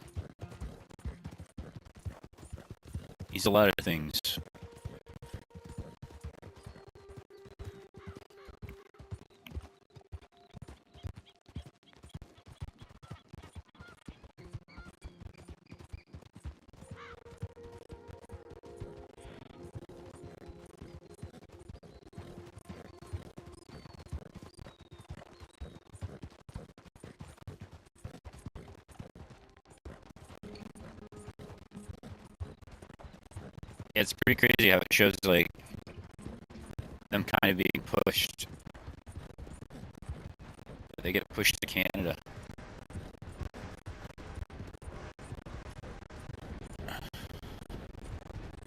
He's a lot of things. Yeah, it's pretty crazy how it shows like them kind of being pushed. They get pushed to Canada.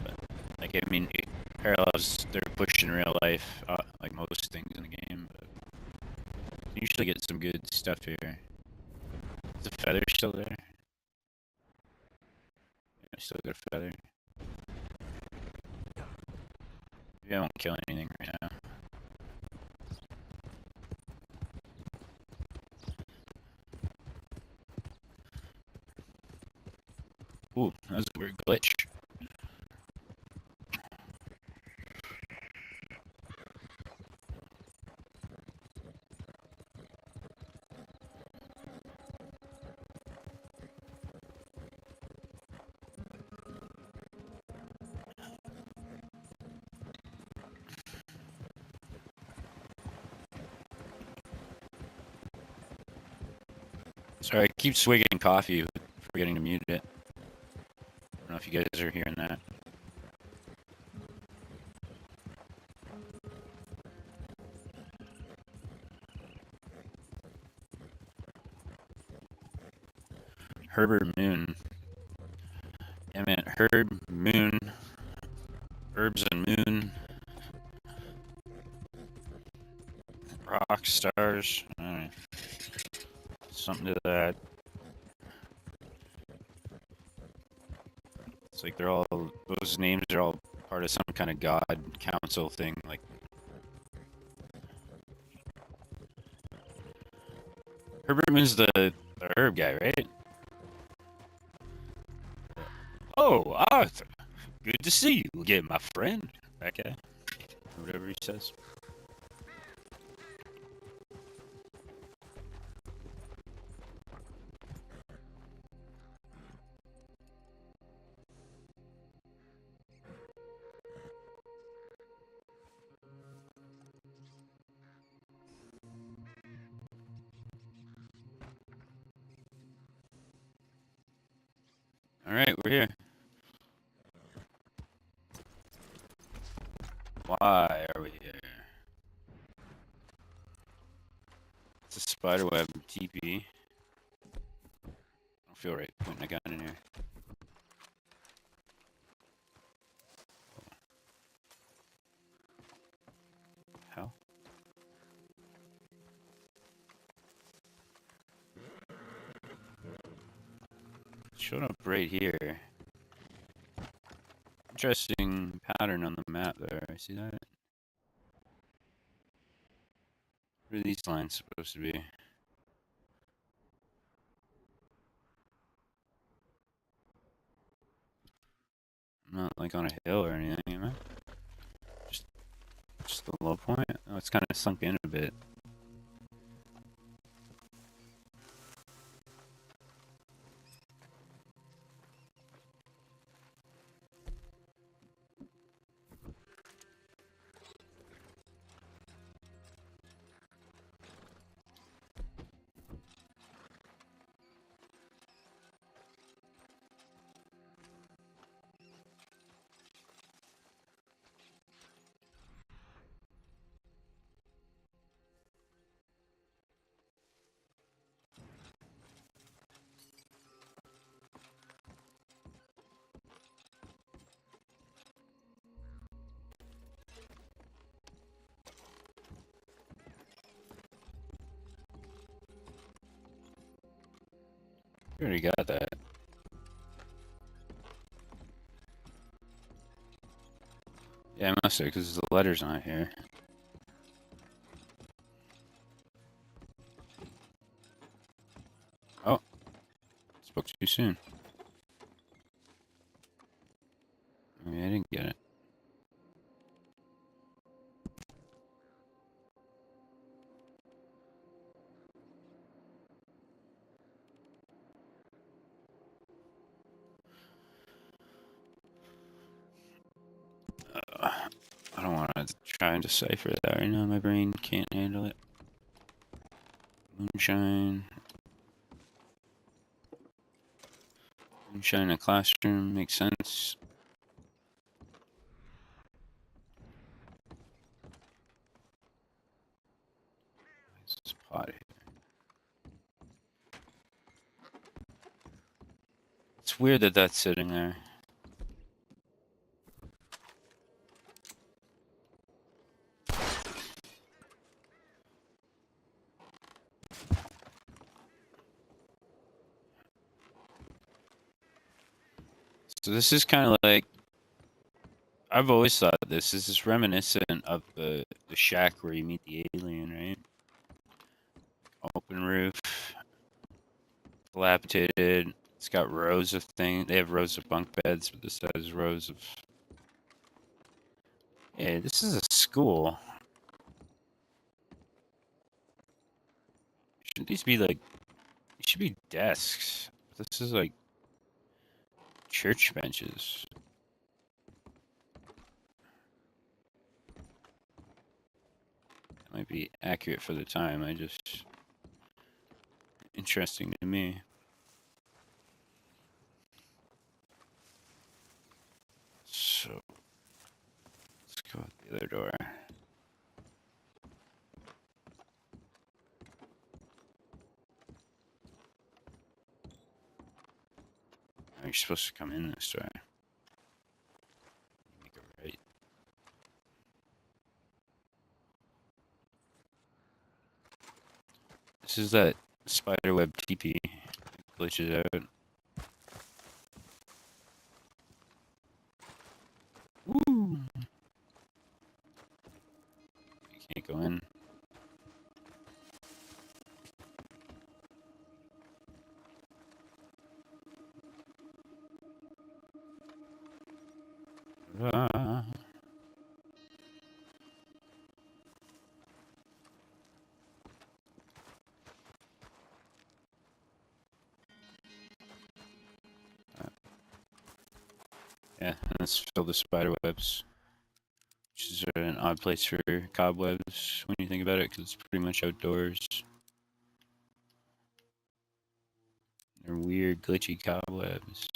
But, like, I mean, it parallels they're pushed in real life, like most things in the game. But you usually get some good stuff here. Is the feather still there? Yeah, I still got a feather. Maybe I won't kill anything right now. Ooh, that was a weird glitch. Sorry, I keep swigging coffee, forgetting to mute it. I don't know if you guys are hearing that. Herbert Moon. Yeah, man, Herb, Moon, Herbs and Moon, Rock Stars. I don't know. Something to that. It's like they're all, those names are all part of some kind of god council thing. Like, Herbert Moon's the herb guy, right? Oh, Arthur. Good to see you again, my friend. That guy. Or whatever he says. Alright, we're here. Why are we here? It's a spiderweb TP. I don't feel right putting a gun in here. Hell. Showed up right here. Interesting pattern on the map there. I see that. What are these lines supposed to be? I'm not like on a hill or anything, am I? Just the low point? Oh, it's kind of sunk in a bit. You already got that. Yeah, I must have, because the letter's not here. Oh. Spoke too soon. I'm trying to decipher that right now. My brain can't handle it. Moonshine. Moonshine in a classroom makes sense. This pot here. It's weird that that's sitting there. So this is kind of like, I've always thought this is reminiscent of the shack where you meet the alien, right? Open roof, dilapidated. It's got rows of things. They have rows of bunk beds, but this has rows of. Yeah, this is a school. Shouldn't these be like? These should be desks. This is like church benches. That might be accurate for the time. I just interesting to me. So let's go out the other door. Oh, you're supposed to come in this way. Make it right. This is that spiderweb teepee. It glitches out. Woo! You can't go in. Ah. Yeah, and it's filled with spider webs, which is an odd place for cobwebs when you think about it, because it's pretty much outdoors. They're weird, glitchy cobwebs.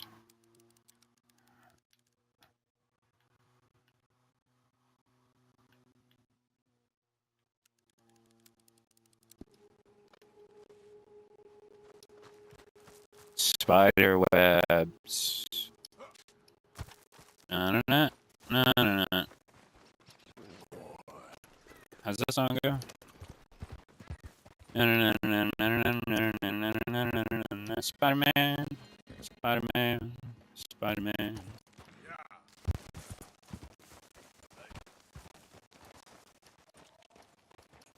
Spider webs. No, no, no, no, no, no. How's that song go? Spider-Man, Spider-Man, Spider-Man.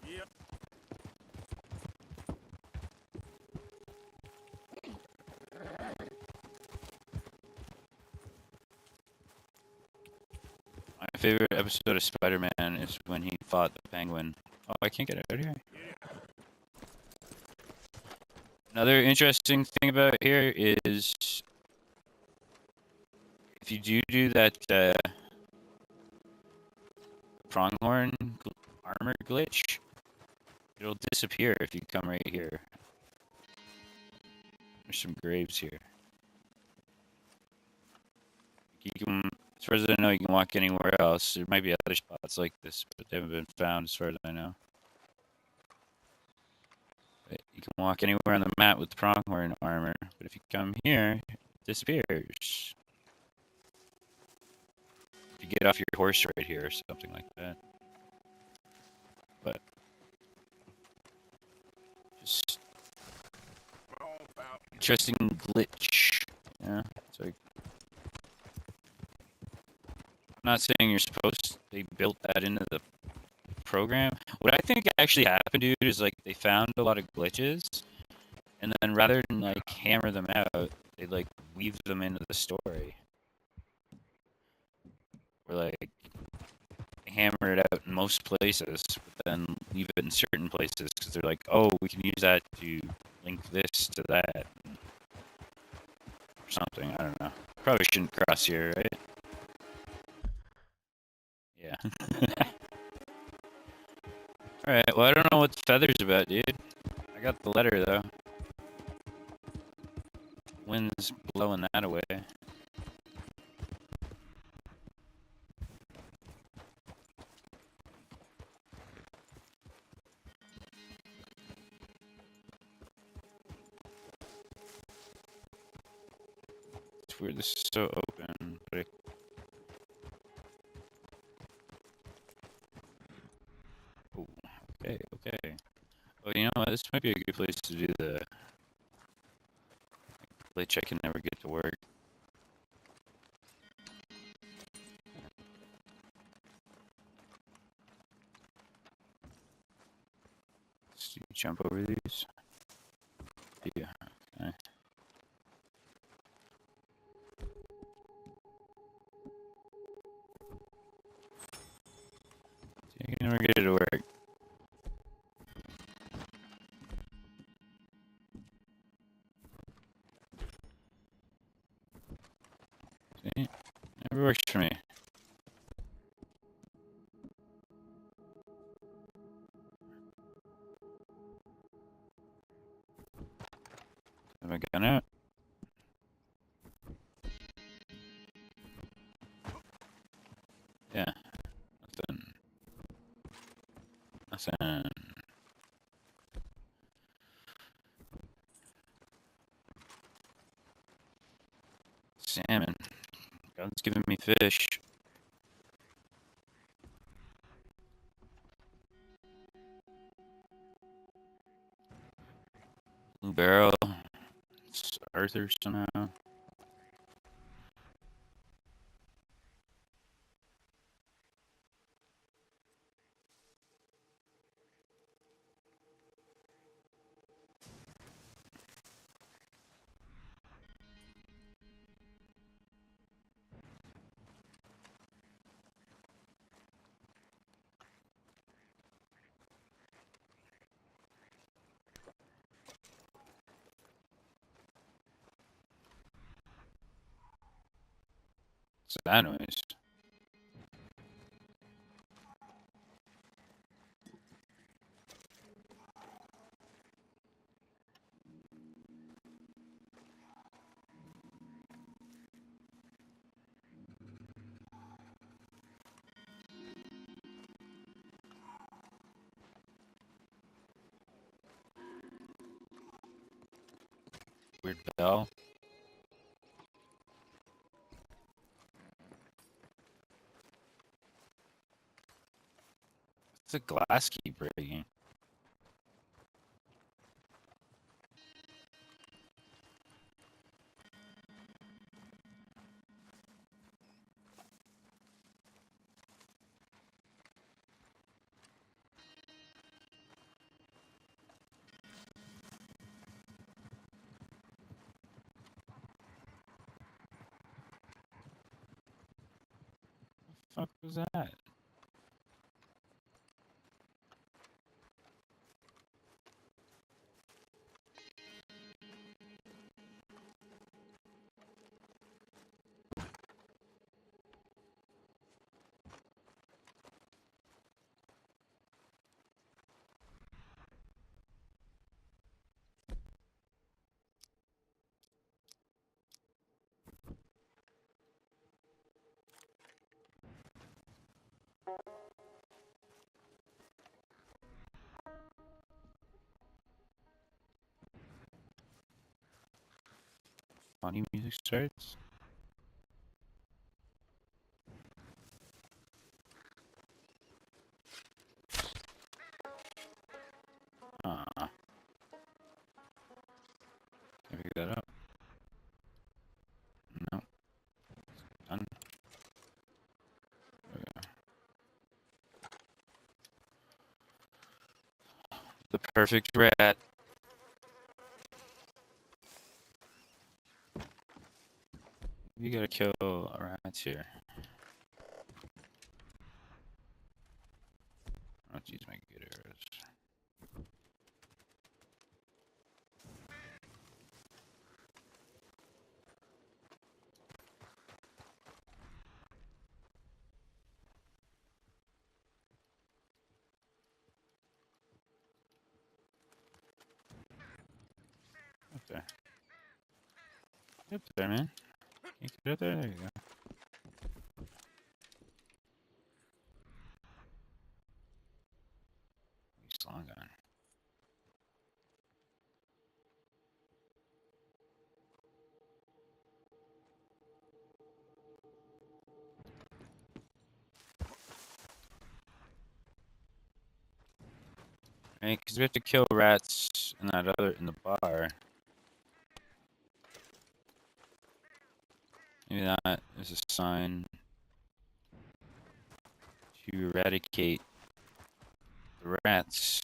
Yep. My favorite episode of Spider-Man is when he fought the Penguin. Oh, I can't get out of here. Another interesting thing about here is if you do that pronghorn armor glitch, it'll disappear if you come right here. There's some graves here. You can, as far as I know, you can walk anywhere else. There might be other spots like this, but they haven't been found as far as I know. But you can walk anywhere on the map with the pronghorn armor, but if you come here, it disappears. You get off your horse right here or something like that. But just interesting glitch. Yeah, it's like I'm not saying you're supposed. They built that into the program. What I think actually happened, dude, is like they found a lot of glitches, and then rather than like hammer them out, they like weave them into the story. Or like hammer it out in most places, but then leave it in certain places because they're like, oh, we can use that to link this to that. Or something, I don't know. Probably shouldn't cross here, right? Yeah. Alright, well, I don't know what the feather's about, dude. I got the letter, though. Wind's blowing that away. It's weird, this is so open, but oh, okay, okay. Oh, you know what? This might be a good place to do the play check and never get to work. So you jump over these. Yeah. Okay. So you can never get it to work. See? Never works for me. Have I gun out? Yeah. Nothing. Nothing. Salmon. God's giving me fish. Blue barrel. It's Arthur somehow. What's that noise? Weird bell. It's a glass keep breaking. What the fuck was that? Funny music starts. Ah, can I pick that up? No. Done. Okay. The perfect rat. You gotta kill rats here. I'll use my good arrows. there. Get up there, man. You get up there. There you go. He's long gone. Right, because we have to kill rats in the bar. Maybe that is a sign to eradicate the rats.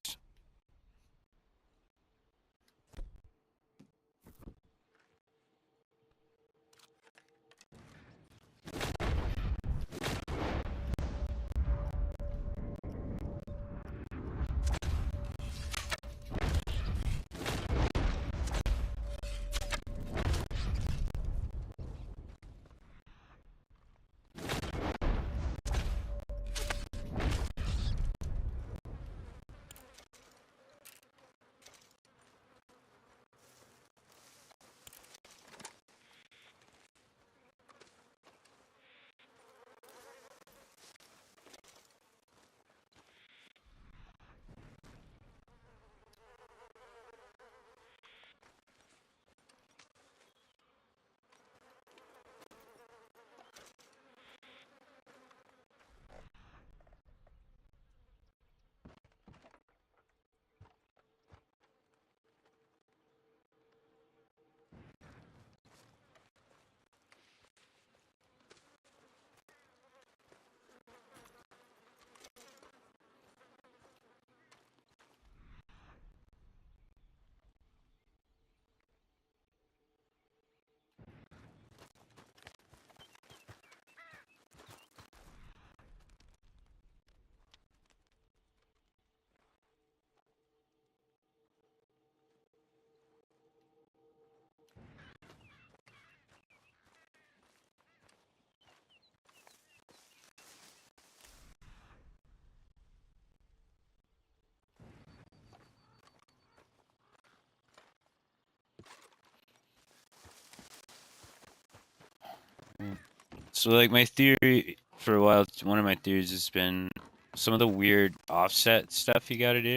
So, like, my theory for a while, one of my theories has been some of the weird offset stuff you gotta do.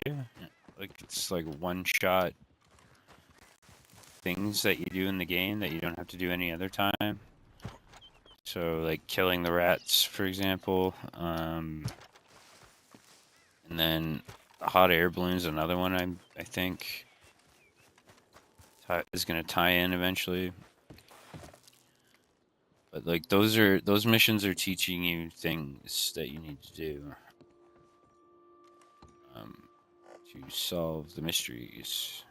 Like, it's like one-shot things that you do in the game that you don't have to do any other time. So, like, killing the rats, for example. And then the hot air balloon's another one I think is gonna tie in eventually. But like those missions are teaching you things that you need to do to solve the mysteries.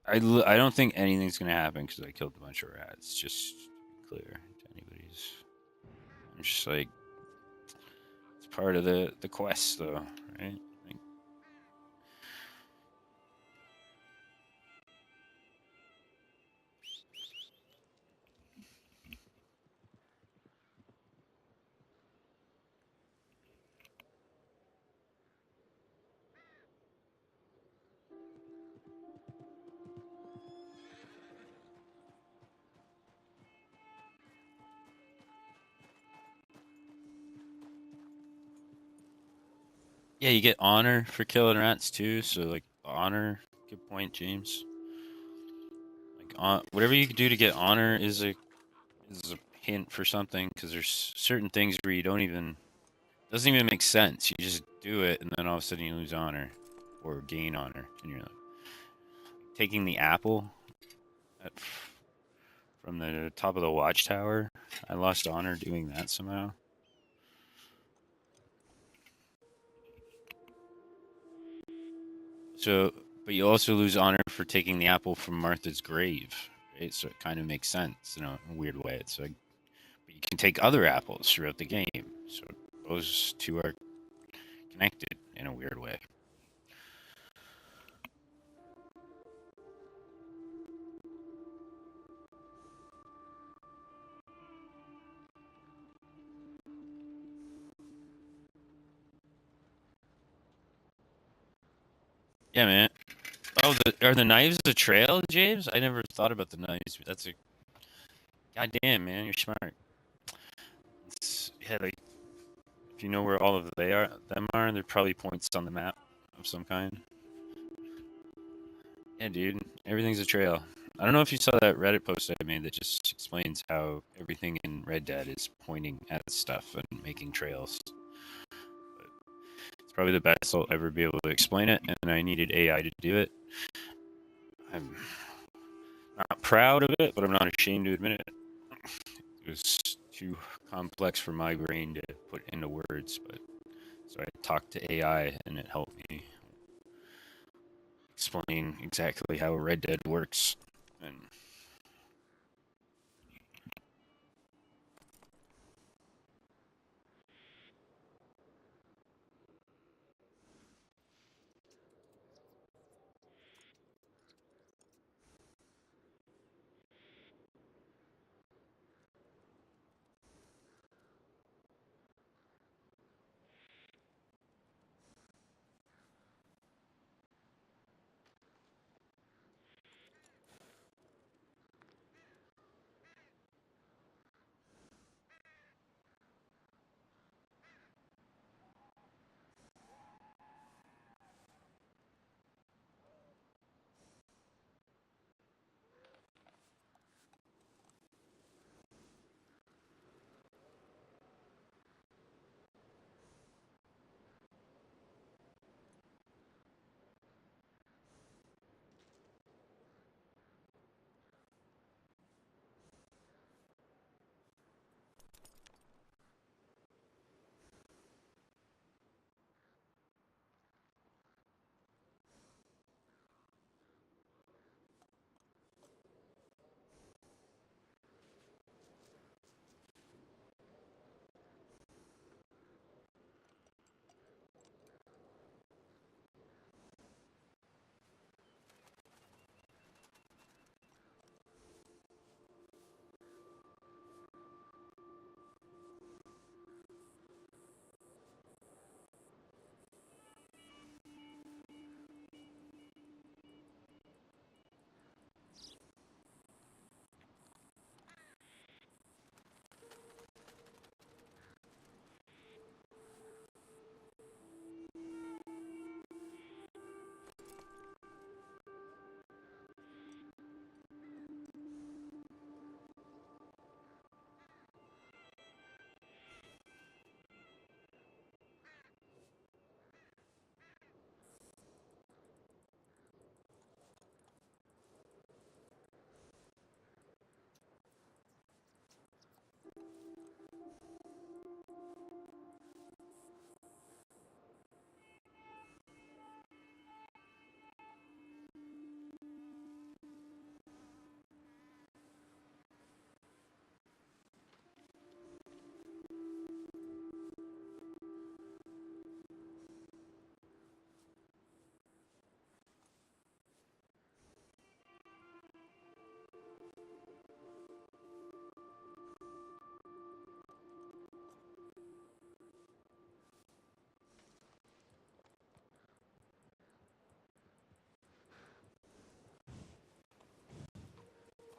I don't think anything's gonna happen because I killed a bunch of rats. Just to be clear to anybody's. I'm just like it's part of the quest, though, right? Like, yeah, you get honor for killing rats too. So like honor, good point, James. Like whatever you can do to get honor is a hint for something, because there's certain things where you don't even doesn't even make sense. You just do it, and then all of a sudden you lose honor or gain honor, and you're like taking the apple from the top of the watchtower. I lost honor doing that somehow. So, but you also lose honor for taking the apple from Martha's grave, right? So it kind of makes sense in a weird way. It's like, but you can take other apples throughout the game. So those two are connected in a weird way. Yeah, man. Oh, are the knives a trail, James? I never thought about the knives. That's a goddamn, man. You're smart. Yeah, like if you know where all of them are, they're probably points on the map of some kind. Yeah, dude. Everything's a trail. I don't know if you saw that Reddit post I made that just explains how everything in Red Dead is pointing at stuff and making trails. But it's probably the best I'll ever be able to explain it, and I needed AI to do it. I'm not proud of it, but I'm not ashamed to admit it. It was too complex for my brain to put into words, but so I talked to AI and it helped me explain exactly how Red Dead works. And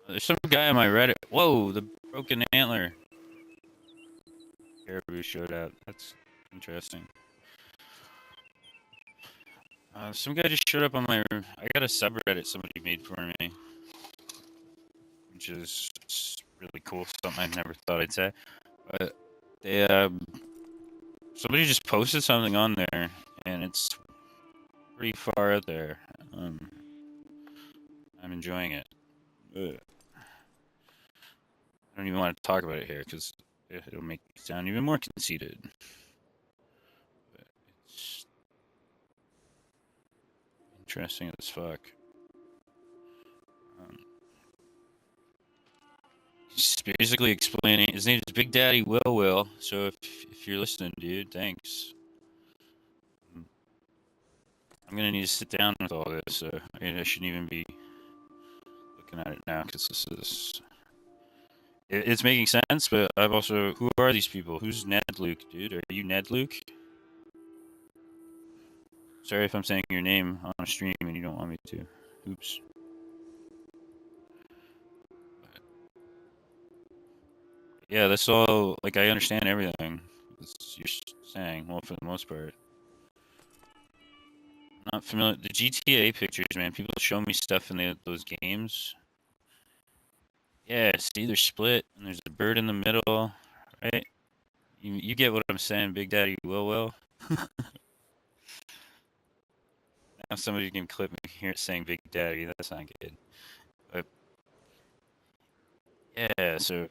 there's some guy on my Reddit. Whoa, the broken antler. Caribou showed up. That's interesting. Some guy just showed up on my. I got a subreddit somebody made for me, which is really cool. Something I never thought I'd say. But they somebody just posted something on there, and it's pretty far out there. I'm enjoying it. Ugh. I don't even want to talk about it here because it'll make me sound even more conceited. But it's interesting as fuck. He's basically explaining. His name is Big Daddy Will. So if you're listening, dude, thanks. I'm gonna need to sit down with all this. So I shouldn't even be looking at it now because this is. It's making sense, but I've also. Who are these people? Who's Ned Luke, dude? Are you Ned Luke? Sorry if I'm saying your name on a stream and you don't want me to. Oops. Yeah, that's all. Like, I understand everything you're saying. Well, for the most part. Not familiar. The GTA pictures, man. People show me stuff in those games. Yeah, see, they're split, and there's a bird in the middle, right? You get what I'm saying, Big Daddy Will. Now somebody can clip me here saying Big Daddy. That's not good. But yeah, so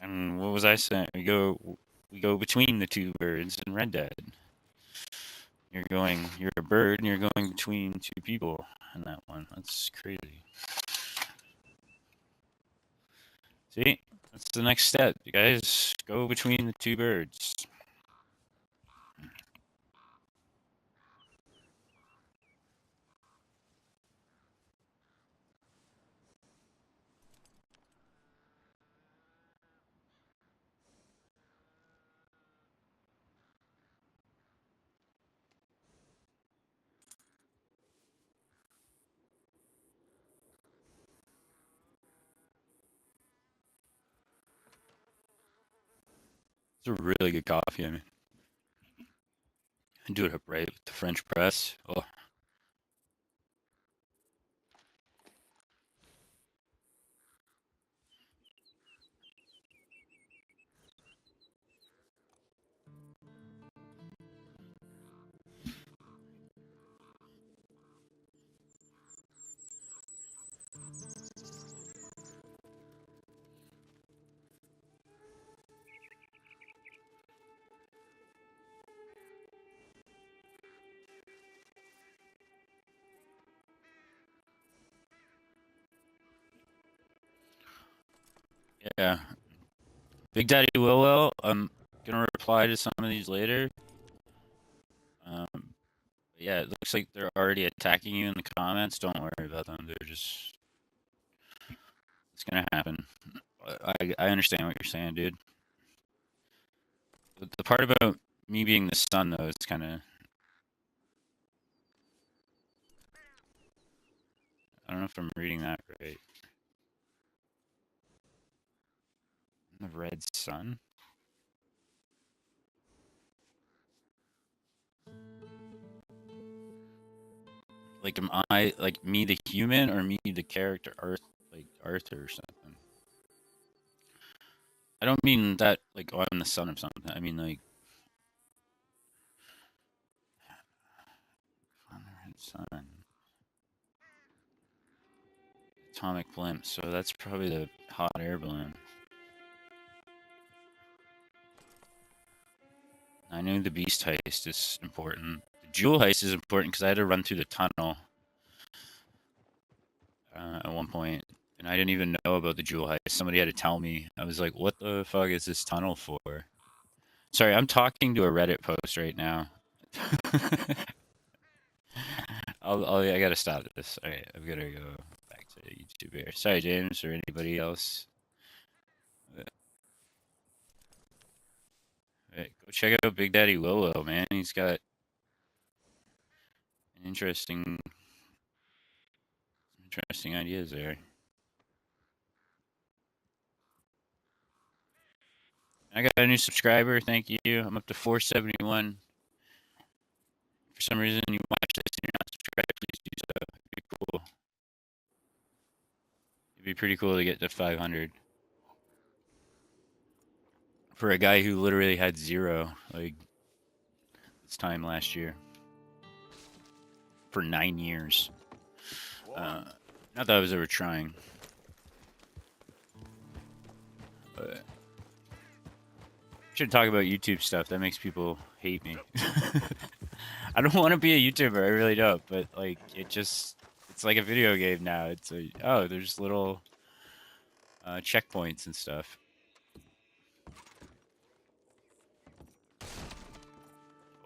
and what was I saying? We go between the two birds in Red Dead. You're a bird, and you're going between two people in that one. That's crazy. See, that's the next step. You guys go between the two birds. It's a really good coffee. I mean, do it up right with the French press. Oh, yeah. Big Daddy Will. I'm gonna reply to some of these later. Yeah, it looks like they're already attacking you in the comments. Don't worry about them. It's gonna happen. I understand what you're saying, dude. The part about me being the son, though, it's kind of. I don't know if I'm reading that right. The red sun? Like, am I, like, me the human or me the character, like Arthur or something? I don't mean that, like, oh, I'm the son of something. I mean, like, on the red sun. Atomic blimp, so that's probably the hot air balloon. I knew the beast heist is important. The jewel heist is important because I had to run through the tunnel at one point, and I didn't even know about the jewel heist. Somebody had to tell me. I was like, "What the fuck is this tunnel for?" Sorry, I'm talking to a Reddit post right now. I gotta stop this. All right, I'm gonna go back to YouTube here. Sorry, James, or anybody else. Right, go check out Big Daddy Willow, man. He's got interesting ideas there. I got a new subscriber. Thank you. I'm up to 471. For some reason, you watch this and you're not subscribed, please do so. It'd be cool. It'd be pretty cool to get to 500. For a guy who literally had 0, like, this time last year. For 9 years. Not that I was ever trying. But I should talk about YouTube stuff. That makes people hate me. I don't want to be a YouTuber. I really don't. But, like, it's like a video game now. It's oh, there's little checkpoints and stuff.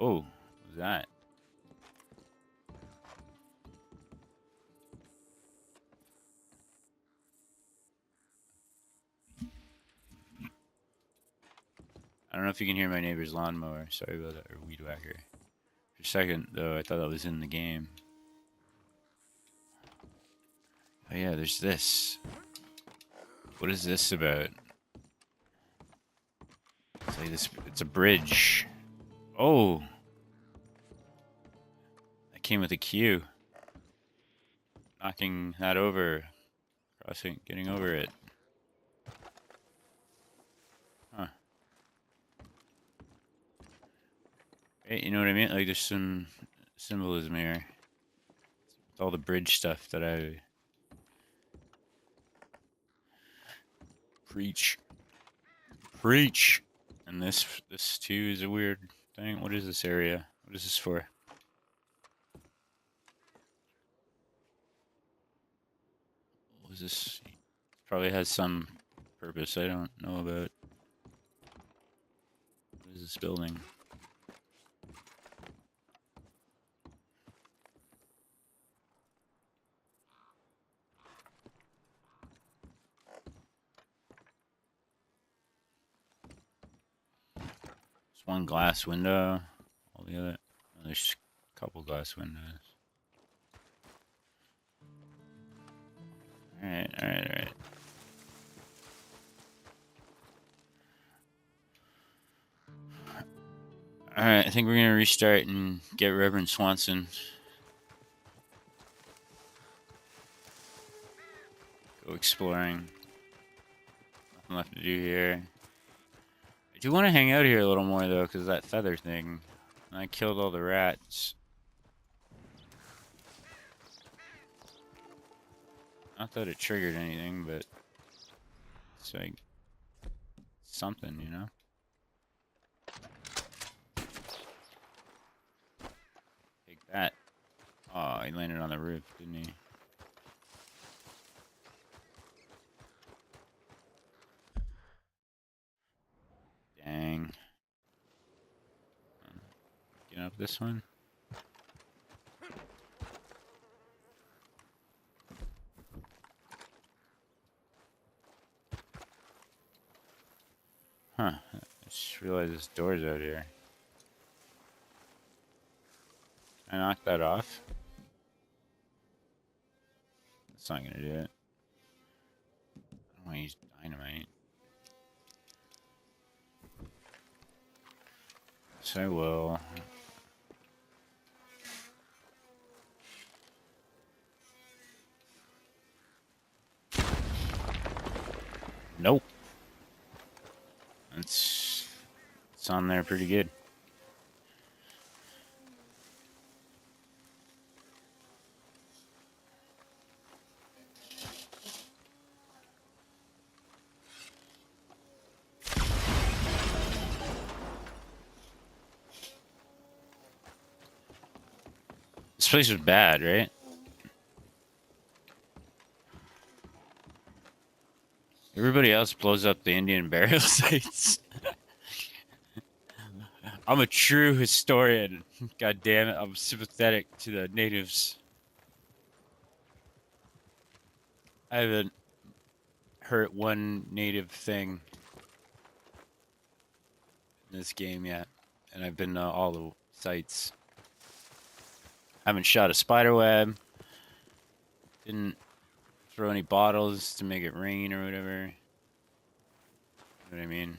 Oh, what was that? I don't know if you can hear my neighbor's lawnmower. Sorry about that. Or weed whacker. For a second, though, I thought that was in the game. Oh yeah, there's this. What is this about? It's like this. It's a bridge. Oh, that came with a queue. Knocking that over, crossing, getting over it. Huh. Hey, you know what I mean? Like there's some symbolism here. It's all the bridge stuff that I preach. Preach. And this too is a weird thing. What is this area? What is this for? What is this? Probably has some purpose I don't know about. What is this building? It's one glass window. All the other. Oh, there's a couple glass windows. Alright, alright, alright. Alright, I think we're gonna restart and get Reverend Swanson. Go exploring. Nothing left to do here. I do want to hang out here a little more though, because of that feather thing. And I killed all the rats. Not that it triggered anything, but it's like something, you know? Take that. Oh, he landed on the roof, didn't he? Dang. Get up this one. Huh. I just realized this door's out here. Can I knock that off? That's not gonna do it. I don't want to use dynamite. So I will. Nope. It's on there pretty good. This place was bad, right? Everybody else blows up the Indian burial sites. I'm a true historian. God damn it, I'm sympathetic to the natives. I haven't hurt one native thing in this game yet. And I've been to all the sites. Haven't shot a spider web. Didn't throw any bottles to make it rain or whatever. You know what I mean?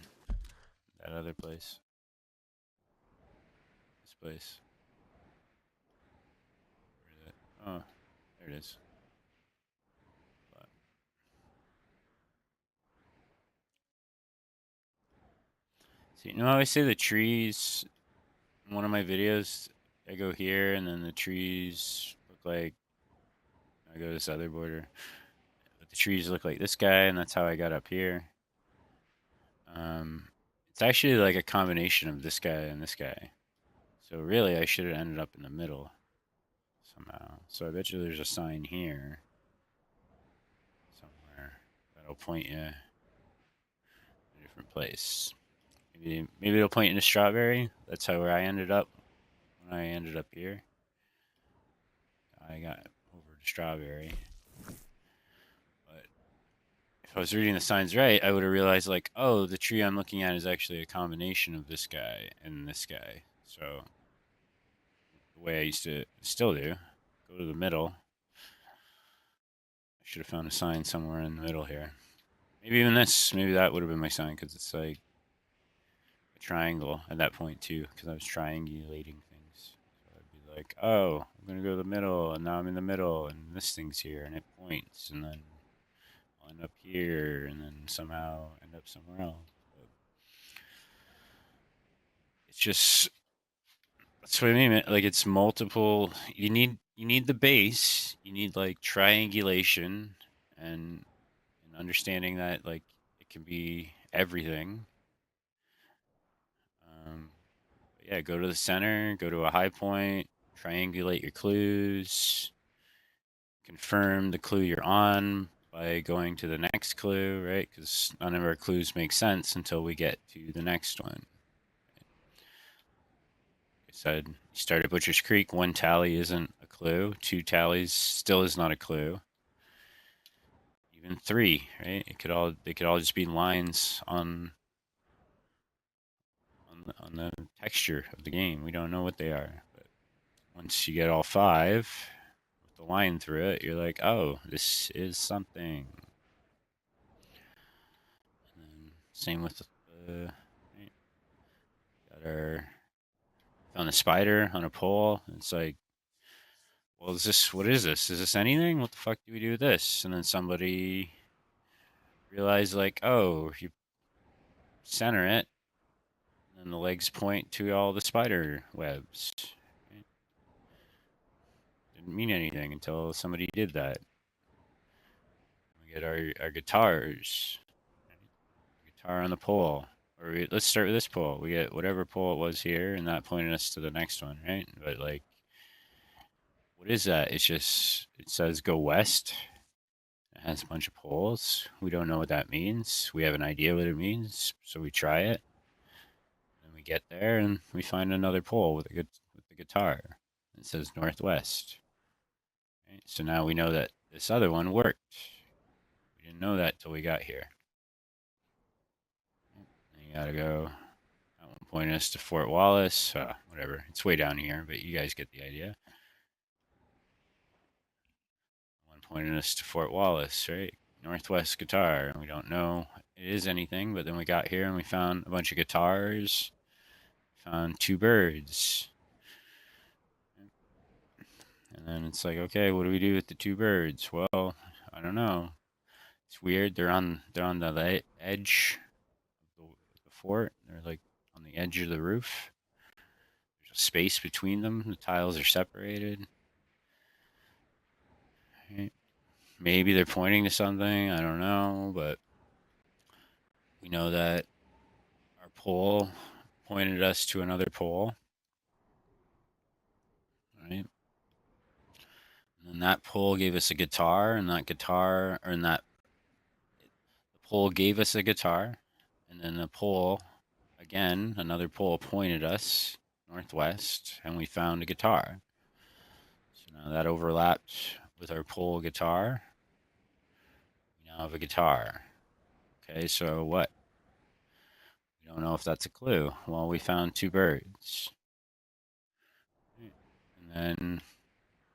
That other place. This place. Where is it? Oh, there it is. But see, you know how I say the trees in one of my videos? I go here and then the trees look like I go to this other border. But the trees look like this guy, and that's how I got up here. It's actually like a combination of this guy and this guy. So really, I should have ended up in the middle somehow. So I bet you there's a sign here somewhere that'll point you to a different place. Maybe it'll point you to Strawberry. That's how where I ended up when I ended up here. I got over to Strawberry. But if I was reading the signs right, I would have realized like, oh, the tree I'm looking at is actually a combination of this guy and this guy. So the way I used to still do. Go to the middle. I should have found a sign somewhere in the middle here. Maybe even this. Maybe that would have been my sign because it's like a triangle at that point too. Because I was triangulating things. So I'd be like, oh, I'm gonna go to the middle, and now I'm in the middle, and this thing's here, and it points, and then I'll end up here, and then somehow end up somewhere else. But it's just that's what I mean. Like it's multiple. You need the base. You need like triangulation and understanding that like it can be everything. Yeah, go to the center, go to a high point, triangulate your clues, confirm the clue you're on by going to the next clue, right? Because none of our clues make sense until we get to the next one. Like I said, you start at Butcher's Creek, one tally isn't a clue, two tallies still is not a clue. Even three, right? They could all just be lines on the texture of the game. We don't know what they are, but once you get all five with the line through it, you're like, oh, this is something. And then same with the right, got our found a spider on a pole. It's like, well, is this what is this? Is this anything? What the fuck do we do with this? And then somebody realized like, oh, if you center it, then the legs point to all the spider webs. Right? Didn't mean anything until somebody did that. We get our guitars. Right? Guitar on the pole. Let's start with this pole. We get whatever pole it was here, and that pointed us to the next one, right? But like, what is that? It's just it says go west. It has a bunch of poles. We don't know what that means. We have an idea what it means, so we try it. And we get there, and we find another pole with the guitar. It says northwest. Right? So now we know that this other one worked. We didn't know that till we got here. And you gotta go. That one pointed us to Fort Wallace. Whatever. It's way down here, but you guys get the idea. One pointed us to Fort Wallace, right? Northwest guitar. And we don't know it is anything, but then we got here and we found a bunch of guitars. Found two birds. And then it's like, okay, what do we do with the two birds? Well, I don't know. It's weird. They're on the edge of the fort. They're like on the edge of the roof. There's a space between them. The tiles are separated. Right? Maybe they're pointing to something. I don't know, but we know that our pole pointed us to another pole. Right? And that pole gave us a guitar, and that guitar, or in that the pole gave us a guitar, and then the pole, again, another pole pointed us northwest, and we found a guitar. So now that overlapped with our pole guitar. We now have a guitar. Okay, so what? We don't know if that's a clue. Well, we found two birds. And then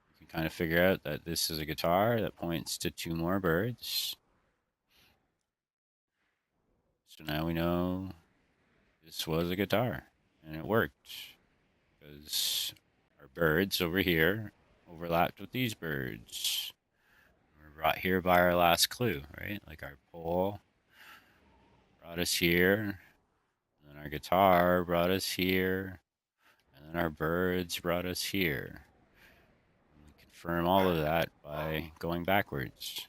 you can kind of figure out that this is a guitar that points to two more birds. So now we know this was a guitar, and it worked because our birds over here overlapped with these birds. We're brought here by our last clue, right? Like our pole brought us here, and then our guitar brought us here, and then our birds brought us here. And we confirm all of that by going backwards.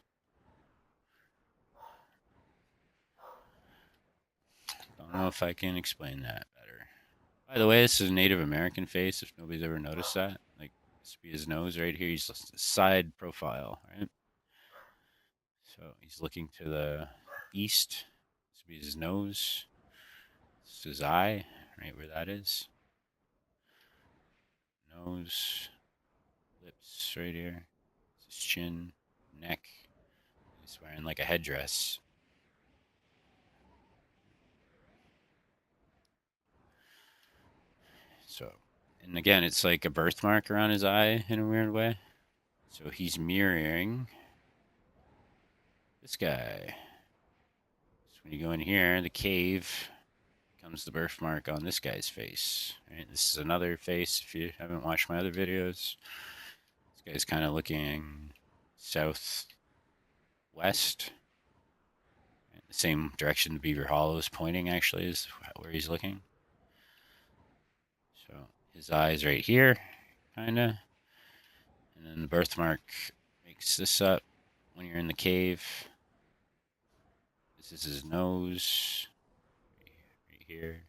Don't know if I can explain that better. By the way, this is a Native American face, if nobody's ever noticed that. Like, this would be his nose right here. He's just a side profile, right? So he's looking to the east. This would be his nose. This is his eye, right where that is. Nose, lips right here. This is his chin, neck. He's wearing like a headdress. So And again, it's like a birthmark around his eye in a weird way. So he's mirroring this guy. So when you go in here, the cave comes the birthmark on this guy's face. Right? This is another face. If you haven't watched my other videos, this guy's kind of looking southwest, the same direction the Beaver Hollow is pointing. Actually, is where he's looking. So his eyes right here, kind of, and then the birthmark makes this up when you're in the cave. This is his nose, right here.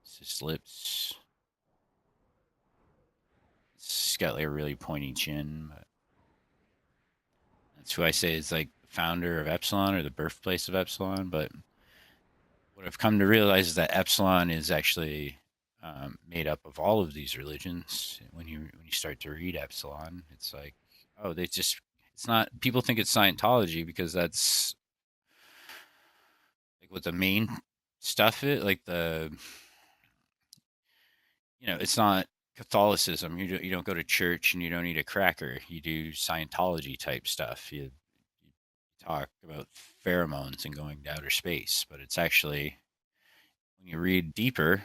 This is his lips. He's got like a really pointy chin, but that's who I say is like the founder of Epsilon or the birthplace of Epsilon. But what I've come to realize is that Epsilon is actually made up of all of these religions. When you start to read Epsilon, it's like, oh, they just, it's not. People think it's Scientology because that's like what the main stuff is. Like the, it's not Catholicism. You don't go to church and you don't eat a cracker. You do Scientology type stuff. You talk about pheromones and going to outer space, but it's actually, when you read deeper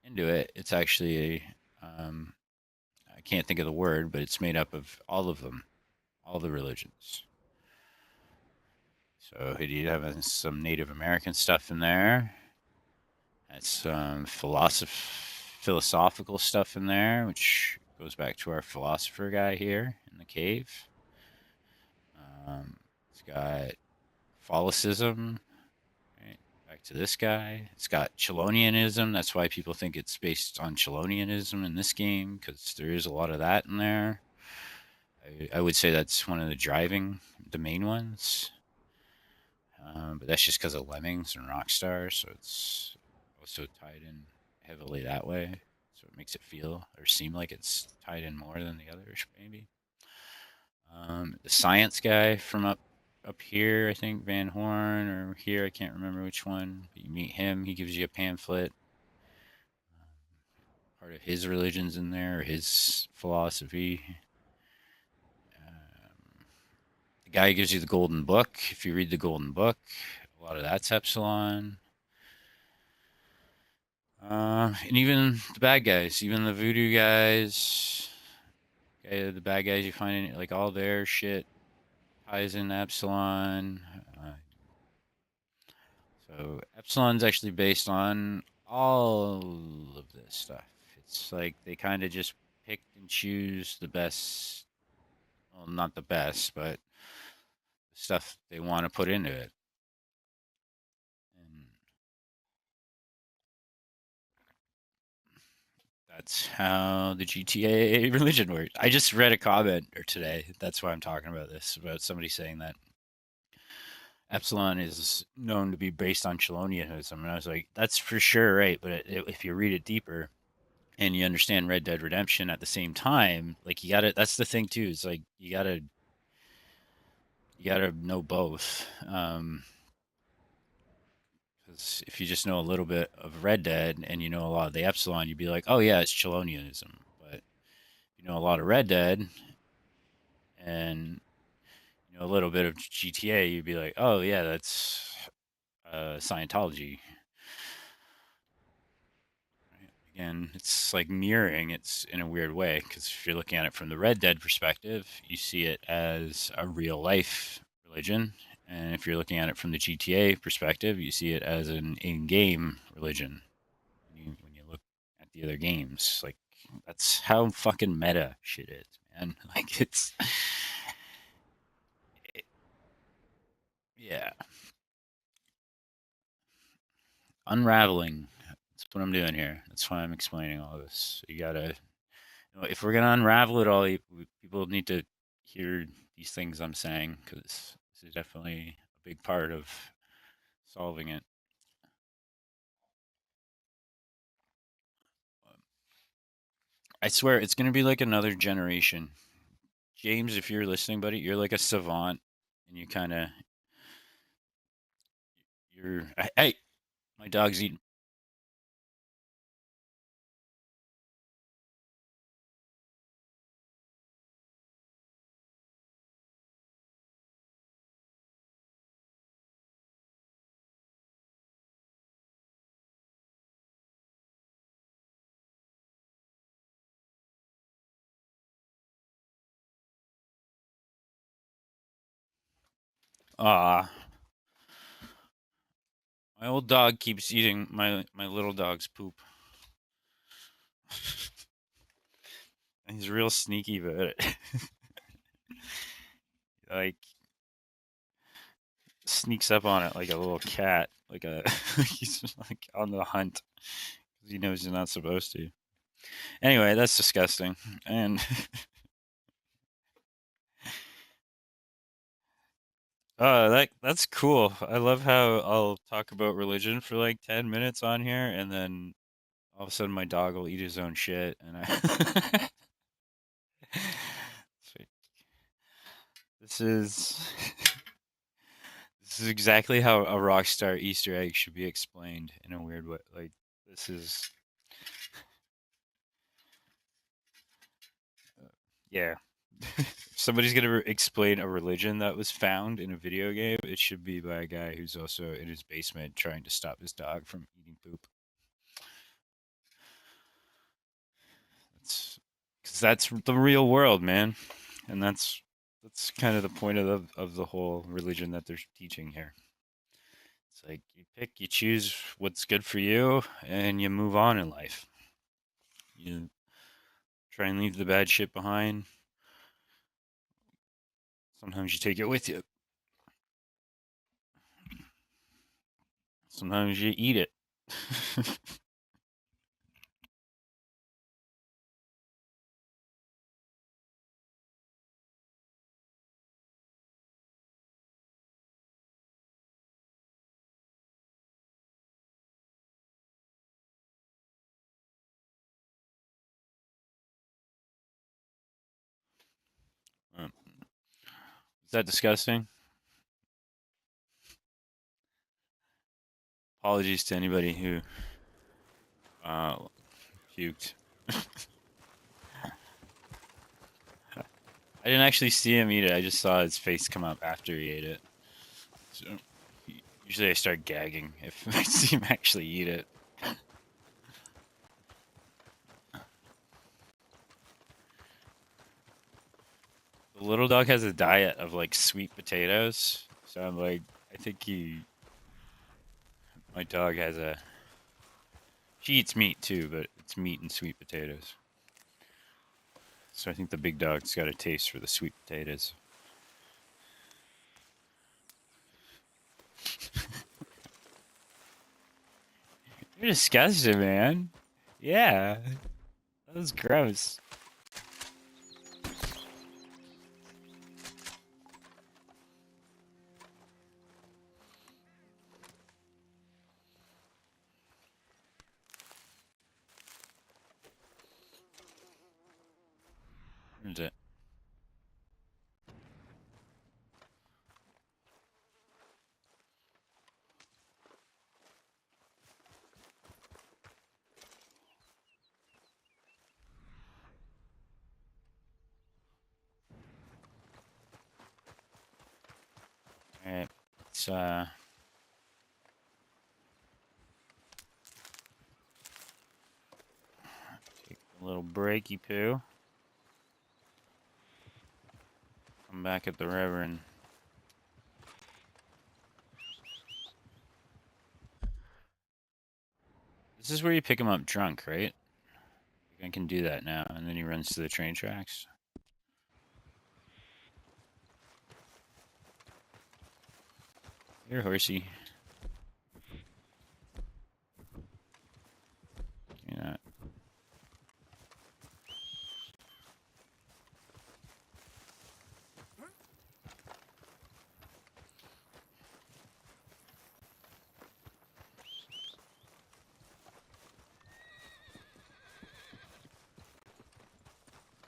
into it, it's actually I can't think of the word, but it's made up of all of them, all the religions. So you have some Native American stuff in there. That's some philosophical stuff in there, which goes back to our philosopher guy here in the cave. It's got Catholicism, right? Back to this guy. It's got Chelonianism. That's why people think it's based on Chelonianism in this game, because there is a lot of that in there. I would say that's one of the main ones. But that's just because of Lemmings and Rockstar, so it's also tied in heavily that way. So it makes it feel or seem like it's tied in more than the others, maybe. The science guy from up here, I think Van Horn, or here, I can't remember which one. But you meet him, he gives you a pamphlet. Part of his religion's in there, his philosophy. The guy gives you the golden book. If you read the golden book, a lot of that's Epsilon. And even the bad guys, even the voodoo guys, the bad guys you find in like all their shit ties in Epsilon. So Epsilon's actually based on all of this stuff. It's like they kind of just pick and choose the best, well, not the best, but the stuff they want to put into it. And that's how the GTA religion works. I just read a comment or today. That's why I'm talking about this, about somebody saying that Epsilon is known to be based on Chelonianism. And I was like, that's for sure right. But if you read it deeper and you understand Red Dead Redemption at the same time, like you gotta, that's the thing too. It's like, you gotta know both. Because if you just know a little bit of Red Dead and you know a lot of the Epsilon, you'd be like, oh yeah, it's Chelonianism. But you know a lot of Red Dead and you know a little bit of GTA, you'd be like, oh yeah, that's Scientology. Again, it's like mirroring. It's in a weird way because if you're looking at it from the Red Dead perspective, you see it as a real life religion, and if you're looking at it from the GTA perspective, you see it as an in-game religion. When you look at the other games, like that's how fucking meta shit is, man. Like it's, yeah, unraveling. That's what I'm doing here. That's why I'm explaining all this. You gotta, if we're gonna unravel it all, people need to hear these things I'm saying because this is definitely a big part of solving it. I swear it's gonna be like another generation. James, if you're listening, buddy, you're like a savant, and you kind of you're. Hey, my dog's eating. Ah, my old dog keeps eating my little dog's poop. He's real sneaky about it. Like sneaks up on it like a little cat, like a he's like on the hunt because he knows he's not supposed to. Anyway, that's disgusting. And that's cool. I love how I'll talk about religion for like 10 minutes on here, and then all of a sudden my dog will eat his own shit, and I. It's like, this is this is exactly how a Rockstar Easter egg should be explained in a weird way. Like this is yeah. If somebody's gonna explain a religion that was found in a video game, it should be by a guy who's also in his basement trying to stop his dog from eating poop. That's because that's the real world, man, and that's kind of the point of the whole religion that they're teaching here. It's like you choose what's good for you, and you move on in life. You try and leave the bad shit behind. Sometimes you take it with you. Sometimes you eat it. Is that disgusting? Apologies to anybody who uh, puked. I didn't actually see him eat it. I just saw his face come up after he ate it. So usually I start gagging if I see him actually eat it. The little dog has a diet of like sweet potatoes, so I'm like, I think my dog has a. She eats meat too, but it's meat and sweet potatoes. So I think the big dog's got a taste for the sweet potatoes. You're disgusting, man. Yeah, that was gross. Where's it? All right, let's take a little breaky poo. I'm back at the river and this is where you pick him up drunk, right? I can do that now, and then he runs to the train tracks. Here, horsey. Give me that.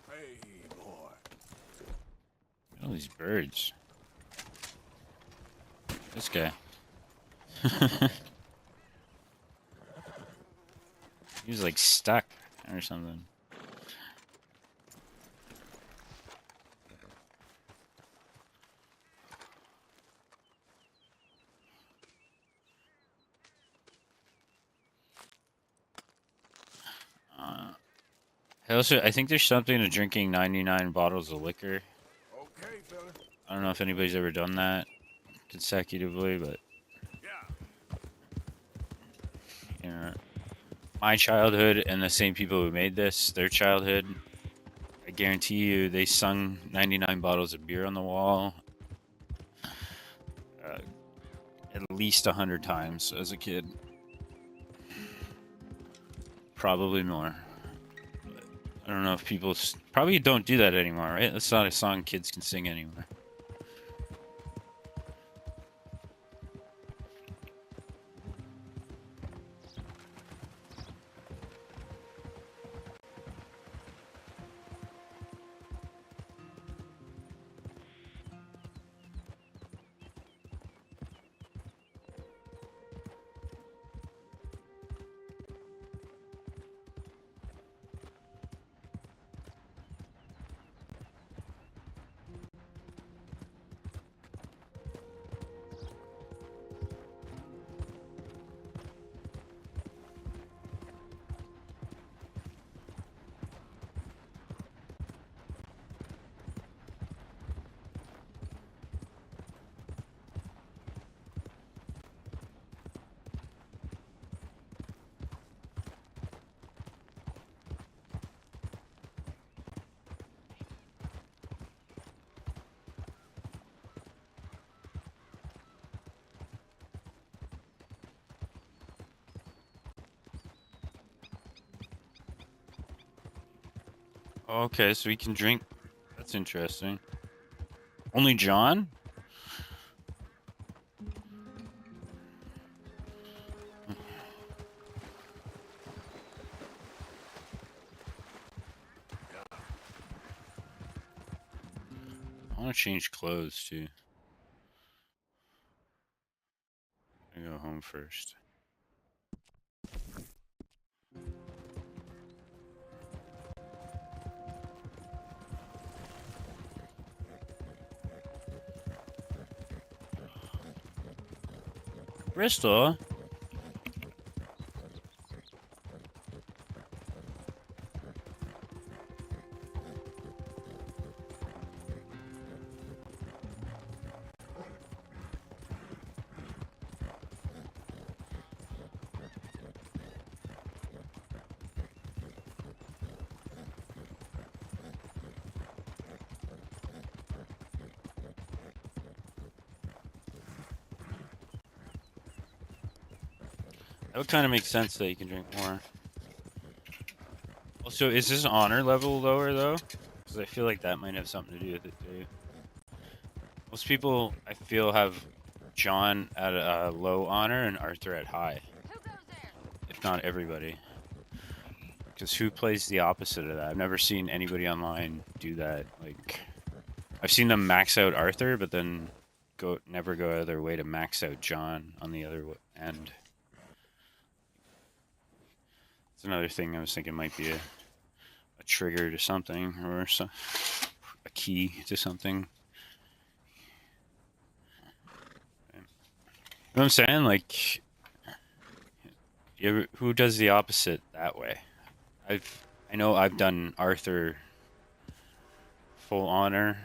Hey, boy. All these birds. This guy. He was like stuck or something. I think there's something to drinking 99 bottles of liquor. Okay, fella. I don't know if anybody's ever done that. consecutively, but Yeah. you know, my childhood and the same people who made this, their childhood, I guarantee you, they sung 99 bottles of beer on the wall at least 100 times as a kid. Probably more. I don't know if people probably don't do that anymore, right? That's not a song kids can sing anymore. Okay, so we can drink. That's interesting. Only John? I want to change clothes too. I go home first. Bristol? That would kind of make sense that you can drink more. Also, is this honor level lower though? Because I feel like that might have something to do with it too. Most people, I feel, have John at a low honor and Arthur at high. If not everybody. Because who plays the opposite of that? I've never seen anybody online do that. Like, I've seen them max out Arthur, but then never go out of their way to max out John on the other end. It's another thing I was thinking might be a trigger to something, or a key to something. You know what I'm saying? Like, who does the opposite that way? I know I've done Arthur full honor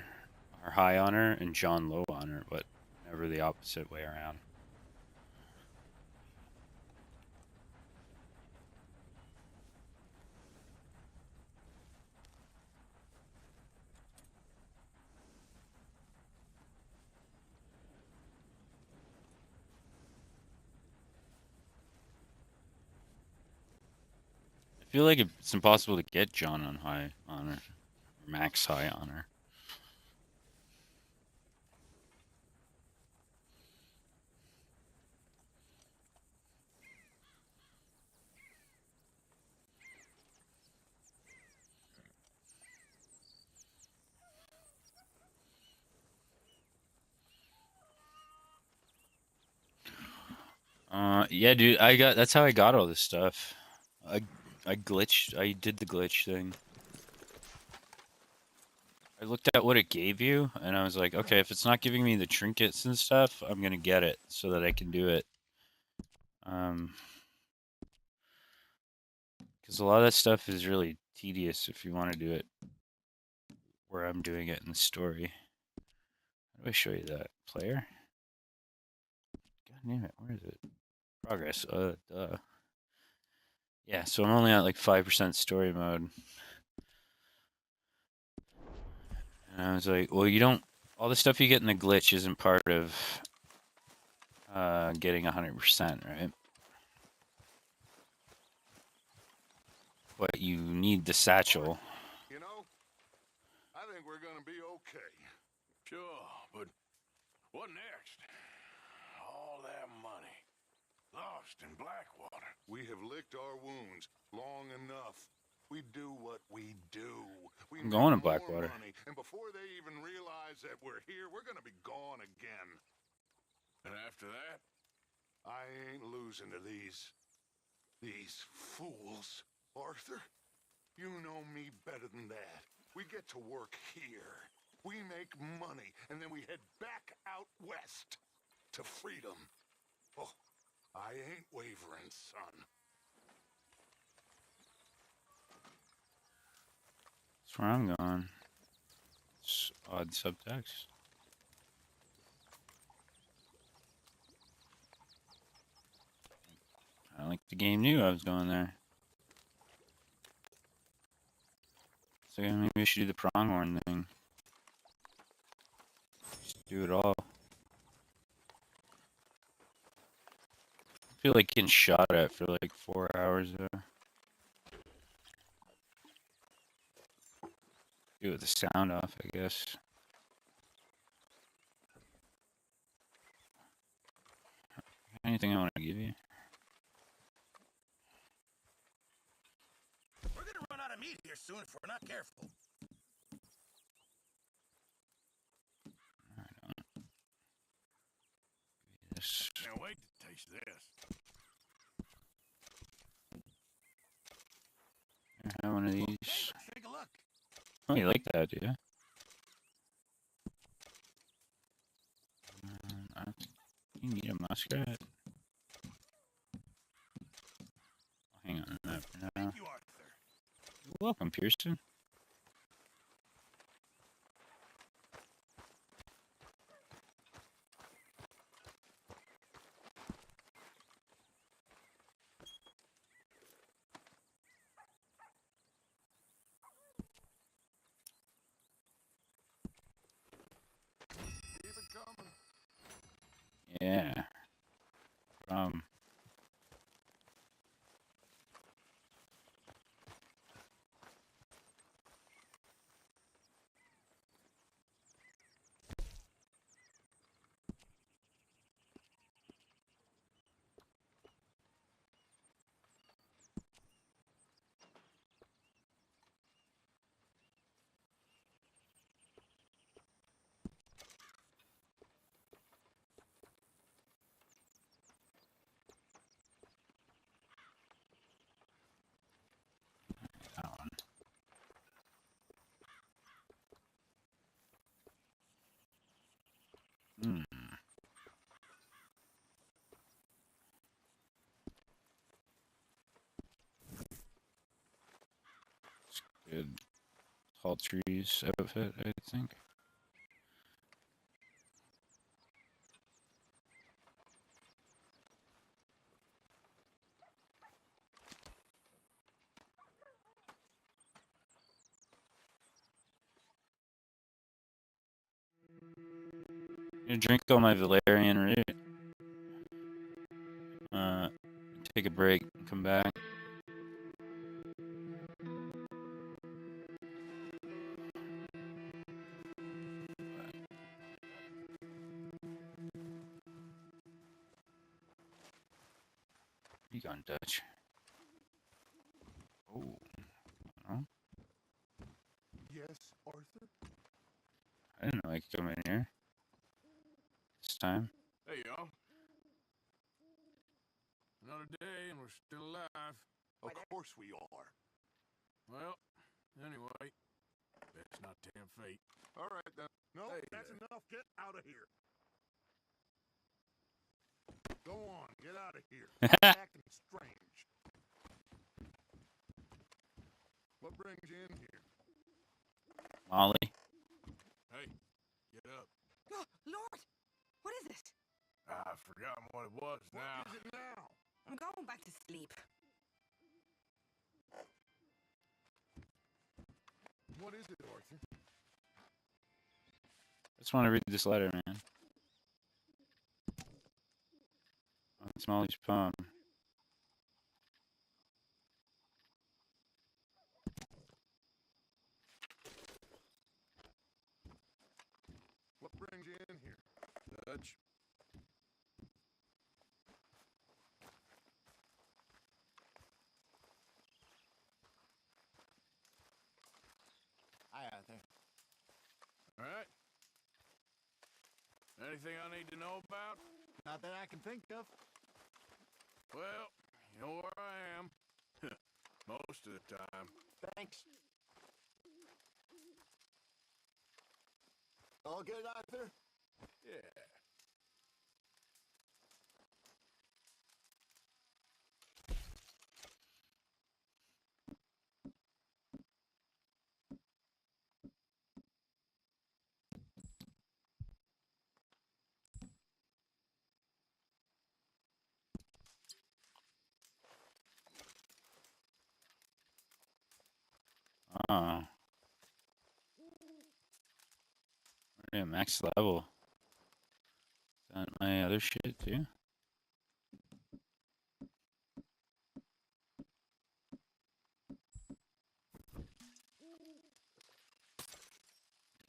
or high honor and John low honor, but never the opposite way around. I feel like it's impossible to get John on high honor, or max high honor. Yeah, dude, that's how I got all this stuff. I glitched. I did the glitch thing. I looked at what it gave you, and I was like, okay, if it's not giving me the trinkets and stuff, I'm gonna get it so that I can do it. Because a lot of that stuff is really tedious if you want to do it where I'm doing it in the story. How do I show you that? Player? Damn it, where is it? Progress. Duh. Yeah, so I'm only at like 5% story mode. And I was like, well, you don't. All the stuff you get in the glitch isn't part of getting 100%, right? But you need the satchel. You know, I think we're gonna be okay. Sure, but what next? All that money lost in Blackwater. We have licked our wounds long enough. We do what we do. We I'm make going to more Blackwater. money, and before they even realize that we're here, we're gonna be gone again. And after that? I ain't losing to these fools, Arthur. You know me better than that. We get to work here. We make money, and then we head back out west to freedom. Oh, I ain't wavering, son. That's where I'm going. It's odd subtext. I don't think the game knew I was going there. So maybe we should do the pronghorn thing. Just do it all. I feel like getting shot at for like 4 hours though. Do it with the sound off, I guess. Anything I want to give you? We're gonna run out of meat here soon if we're not careful. This. Can't wait to taste this. Have one of these. Okay, let's take a look. Oh, you like that, do you? I don't think you need a muskrat. Hang on a minute for now. Thank you, Arthur. You're welcome, Pearson. Keep it coming. Yeah. That one. Hmm. It's good. Tall trees outfit, I think. I'm gonna drink all my Valerian root. Take a break, come back. You gone Dutch? Oh, no. Yes, Arthur? I didn't know I could come in here. This time. Hey, y'all. Another day and we're still alive. Of course we are. Well, anyway, that's not damn fate. All right, then. No, Hey, that's enough. Get out of here. Go on, get out of here. You're acting strange. What brings you in here? Molly. Hey, get up. Oh, Lord! What is it? I forgotten what it was now. What is it now? I'm going back to sleep. What is it, Arthur? I just want to read this letter, man. It's Molly's poem. What brings you in here? Dutch. Hi, Arthur. All right. Anything I need to know about? Not that I can think of. Well, you know where I am. Most of the time. Thanks. All good, Arthur? Yeah. Oh. We're at max level. Is that my other shit too?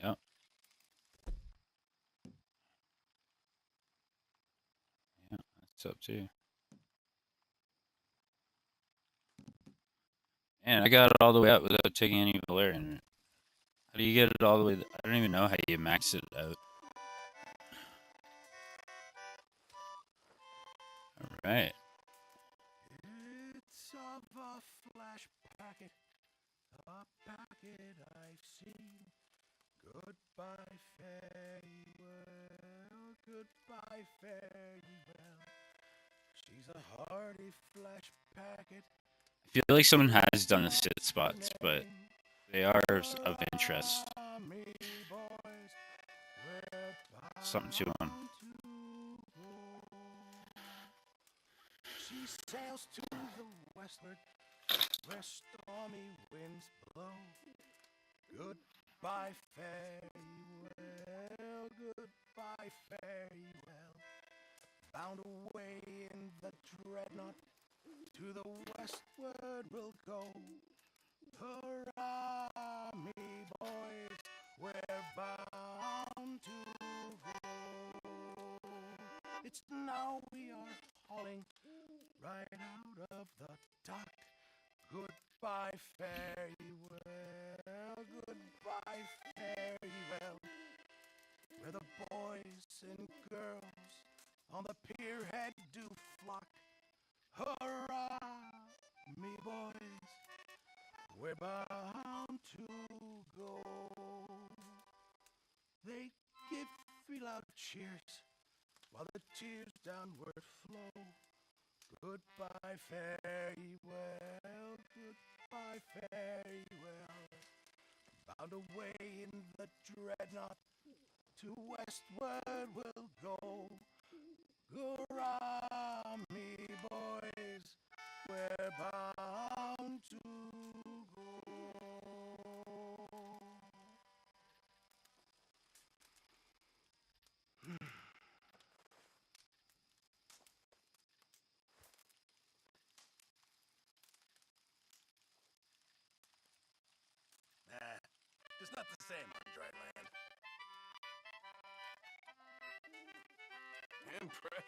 Yep. Yeah, that's up too. Man, I got it all the way up without taking any Valerian. How do you get it all the way? I don't even know how you max it out. All right. It's of a flash packet, a packet I've seen. Goodbye, fare well, goodbye, fare well. She's a hardy flash packet. I feel like someone has done the sit spots, but they are of interest. Something to them. She sails to the westward, where stormy winds blow. Goodbye, fare well, goodbye, fare well. Bound away in the dreadnought, to the westward we'll go. Hurrah, me boys, we're bound to go. It's now we are hauling right out of the dock. Goodbye, fare well, goodbye, fare well. Where the boys and girls on the pier head do flock. Hurrah, me boys, we're bound to go. They give three loud cheers while the tears downward flow. Goodbye, fare well, goodbye, fare well. Bound away in the dreadnought, to westward we'll go. Hurrah, me boys, we're bound to go. It's not the same on dry land. Impressive.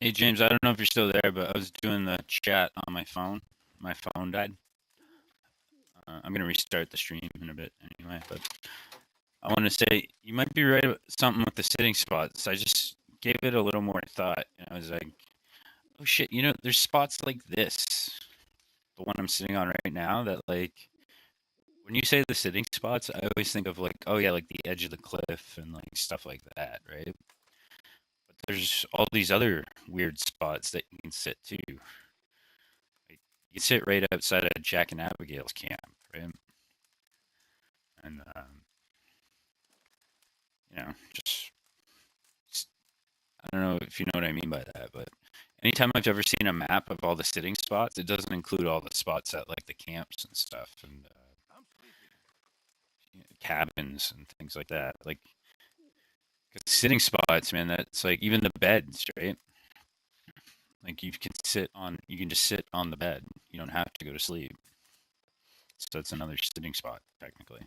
Hey James, I don't know if you're still there, but I was doing the chat on my phone. My phone died. I'm gonna restart the stream in a bit anyway, but I want to say you might be right about something with the sitting spots. I just gave it a little more thought, and I was like, oh shit, there's spots like this, the one I'm sitting on right now, that like when you say the sitting spots, I always think of like, oh yeah, like the edge of the cliff and like stuff like that, right? But there's all these other weird spots that you can sit too. Like, you can sit right outside of Jack and Abigail's camp, right? And just I don't know if you know what I mean by that, but anytime I've ever seen a map of all the sitting spots, it doesn't include all the spots at like the camps and stuff and cabins and things like that. Like 'cause sitting spots, man, that's like even the beds, right? Like you can just sit on the bed. You don't have to go to sleep. So that's another sitting spot technically.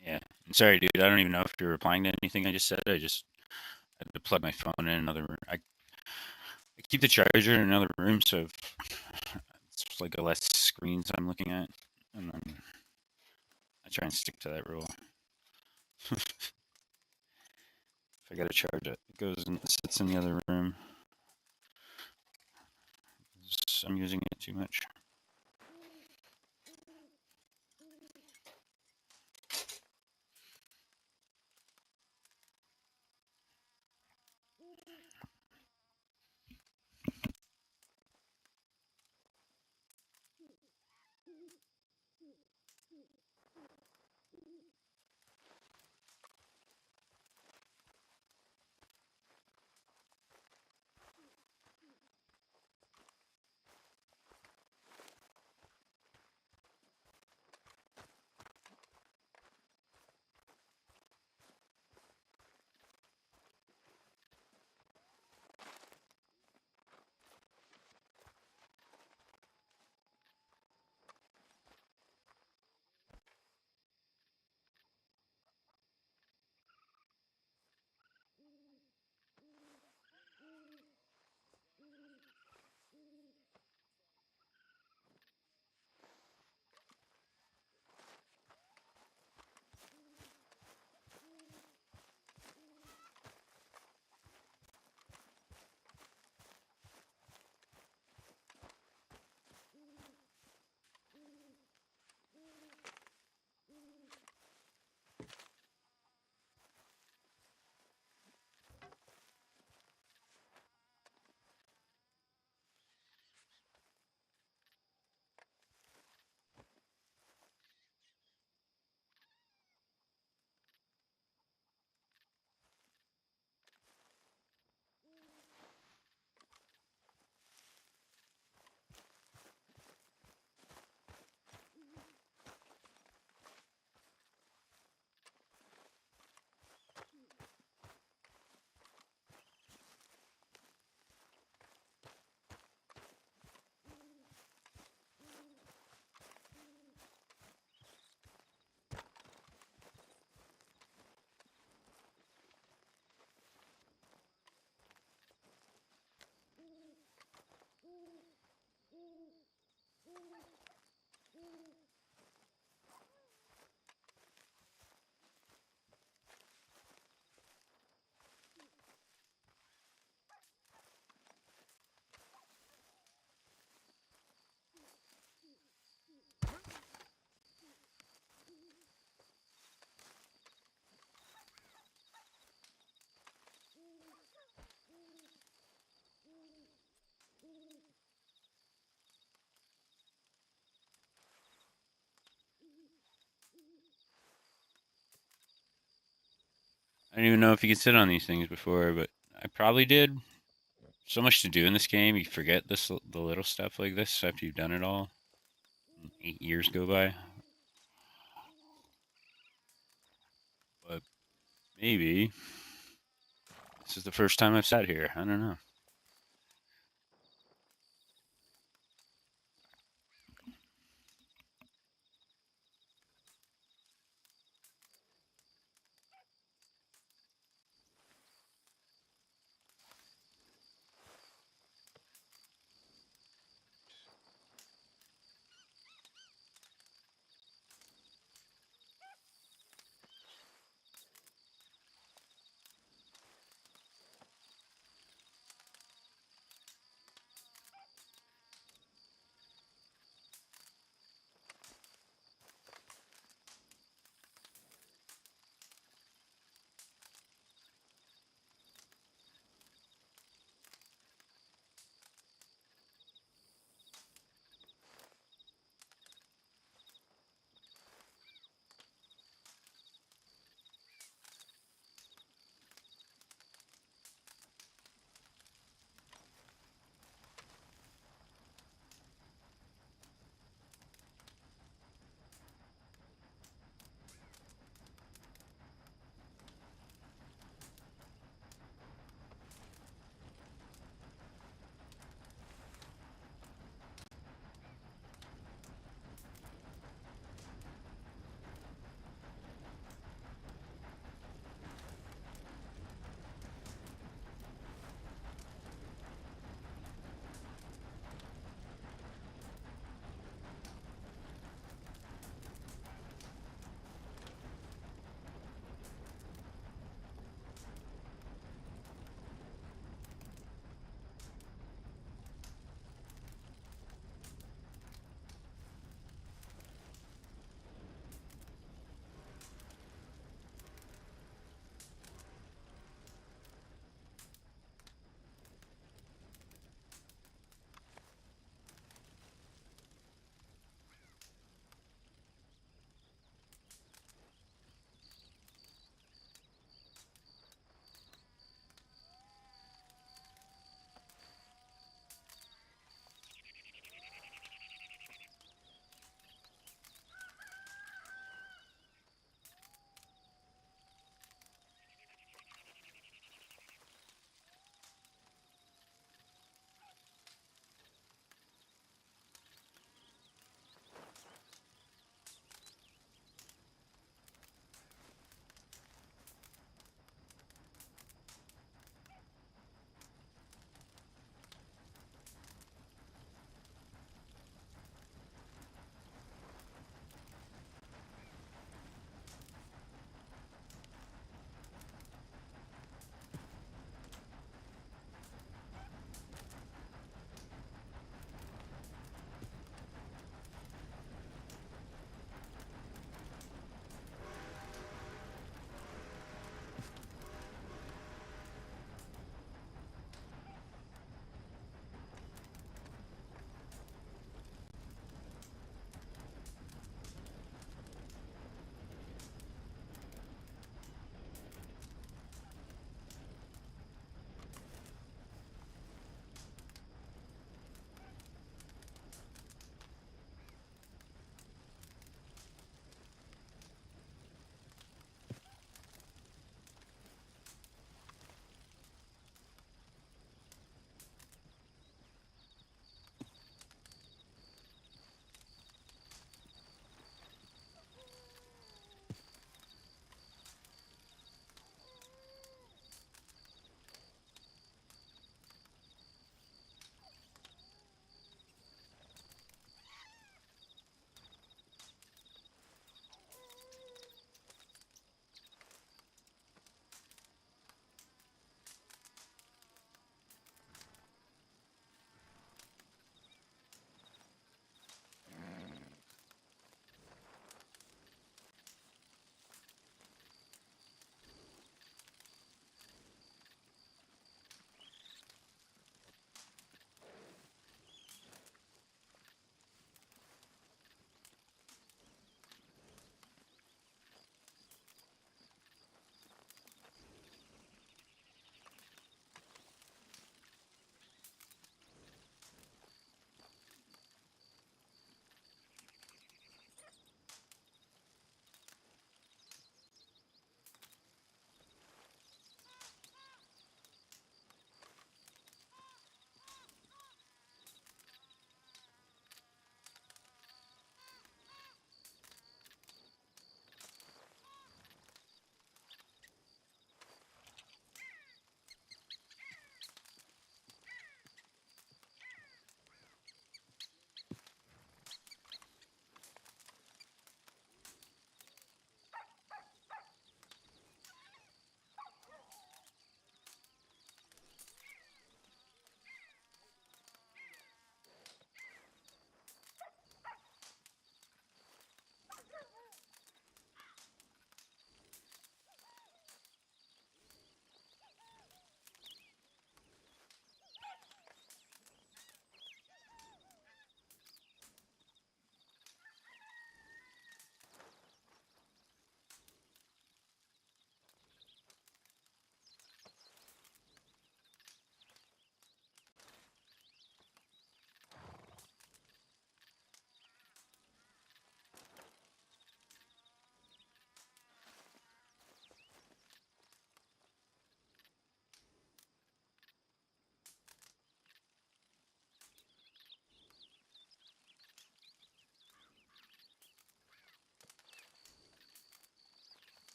Yeah. And sorry, dude. I don't even know if you're replying to anything I just said. I just had to plug my phone in another room. I keep the charger in another room, so it's like a less screens I'm looking at, and then I try and stick to that rule. If I gotta charge it, it sits in the other room. I'm using it too much. I don't even know if you could sit on these things before, but I probably did. So much to do in this game, you forget the little stuff like this after you've done it all. 8 years go by. But maybe this is the first time I've sat here. I don't know.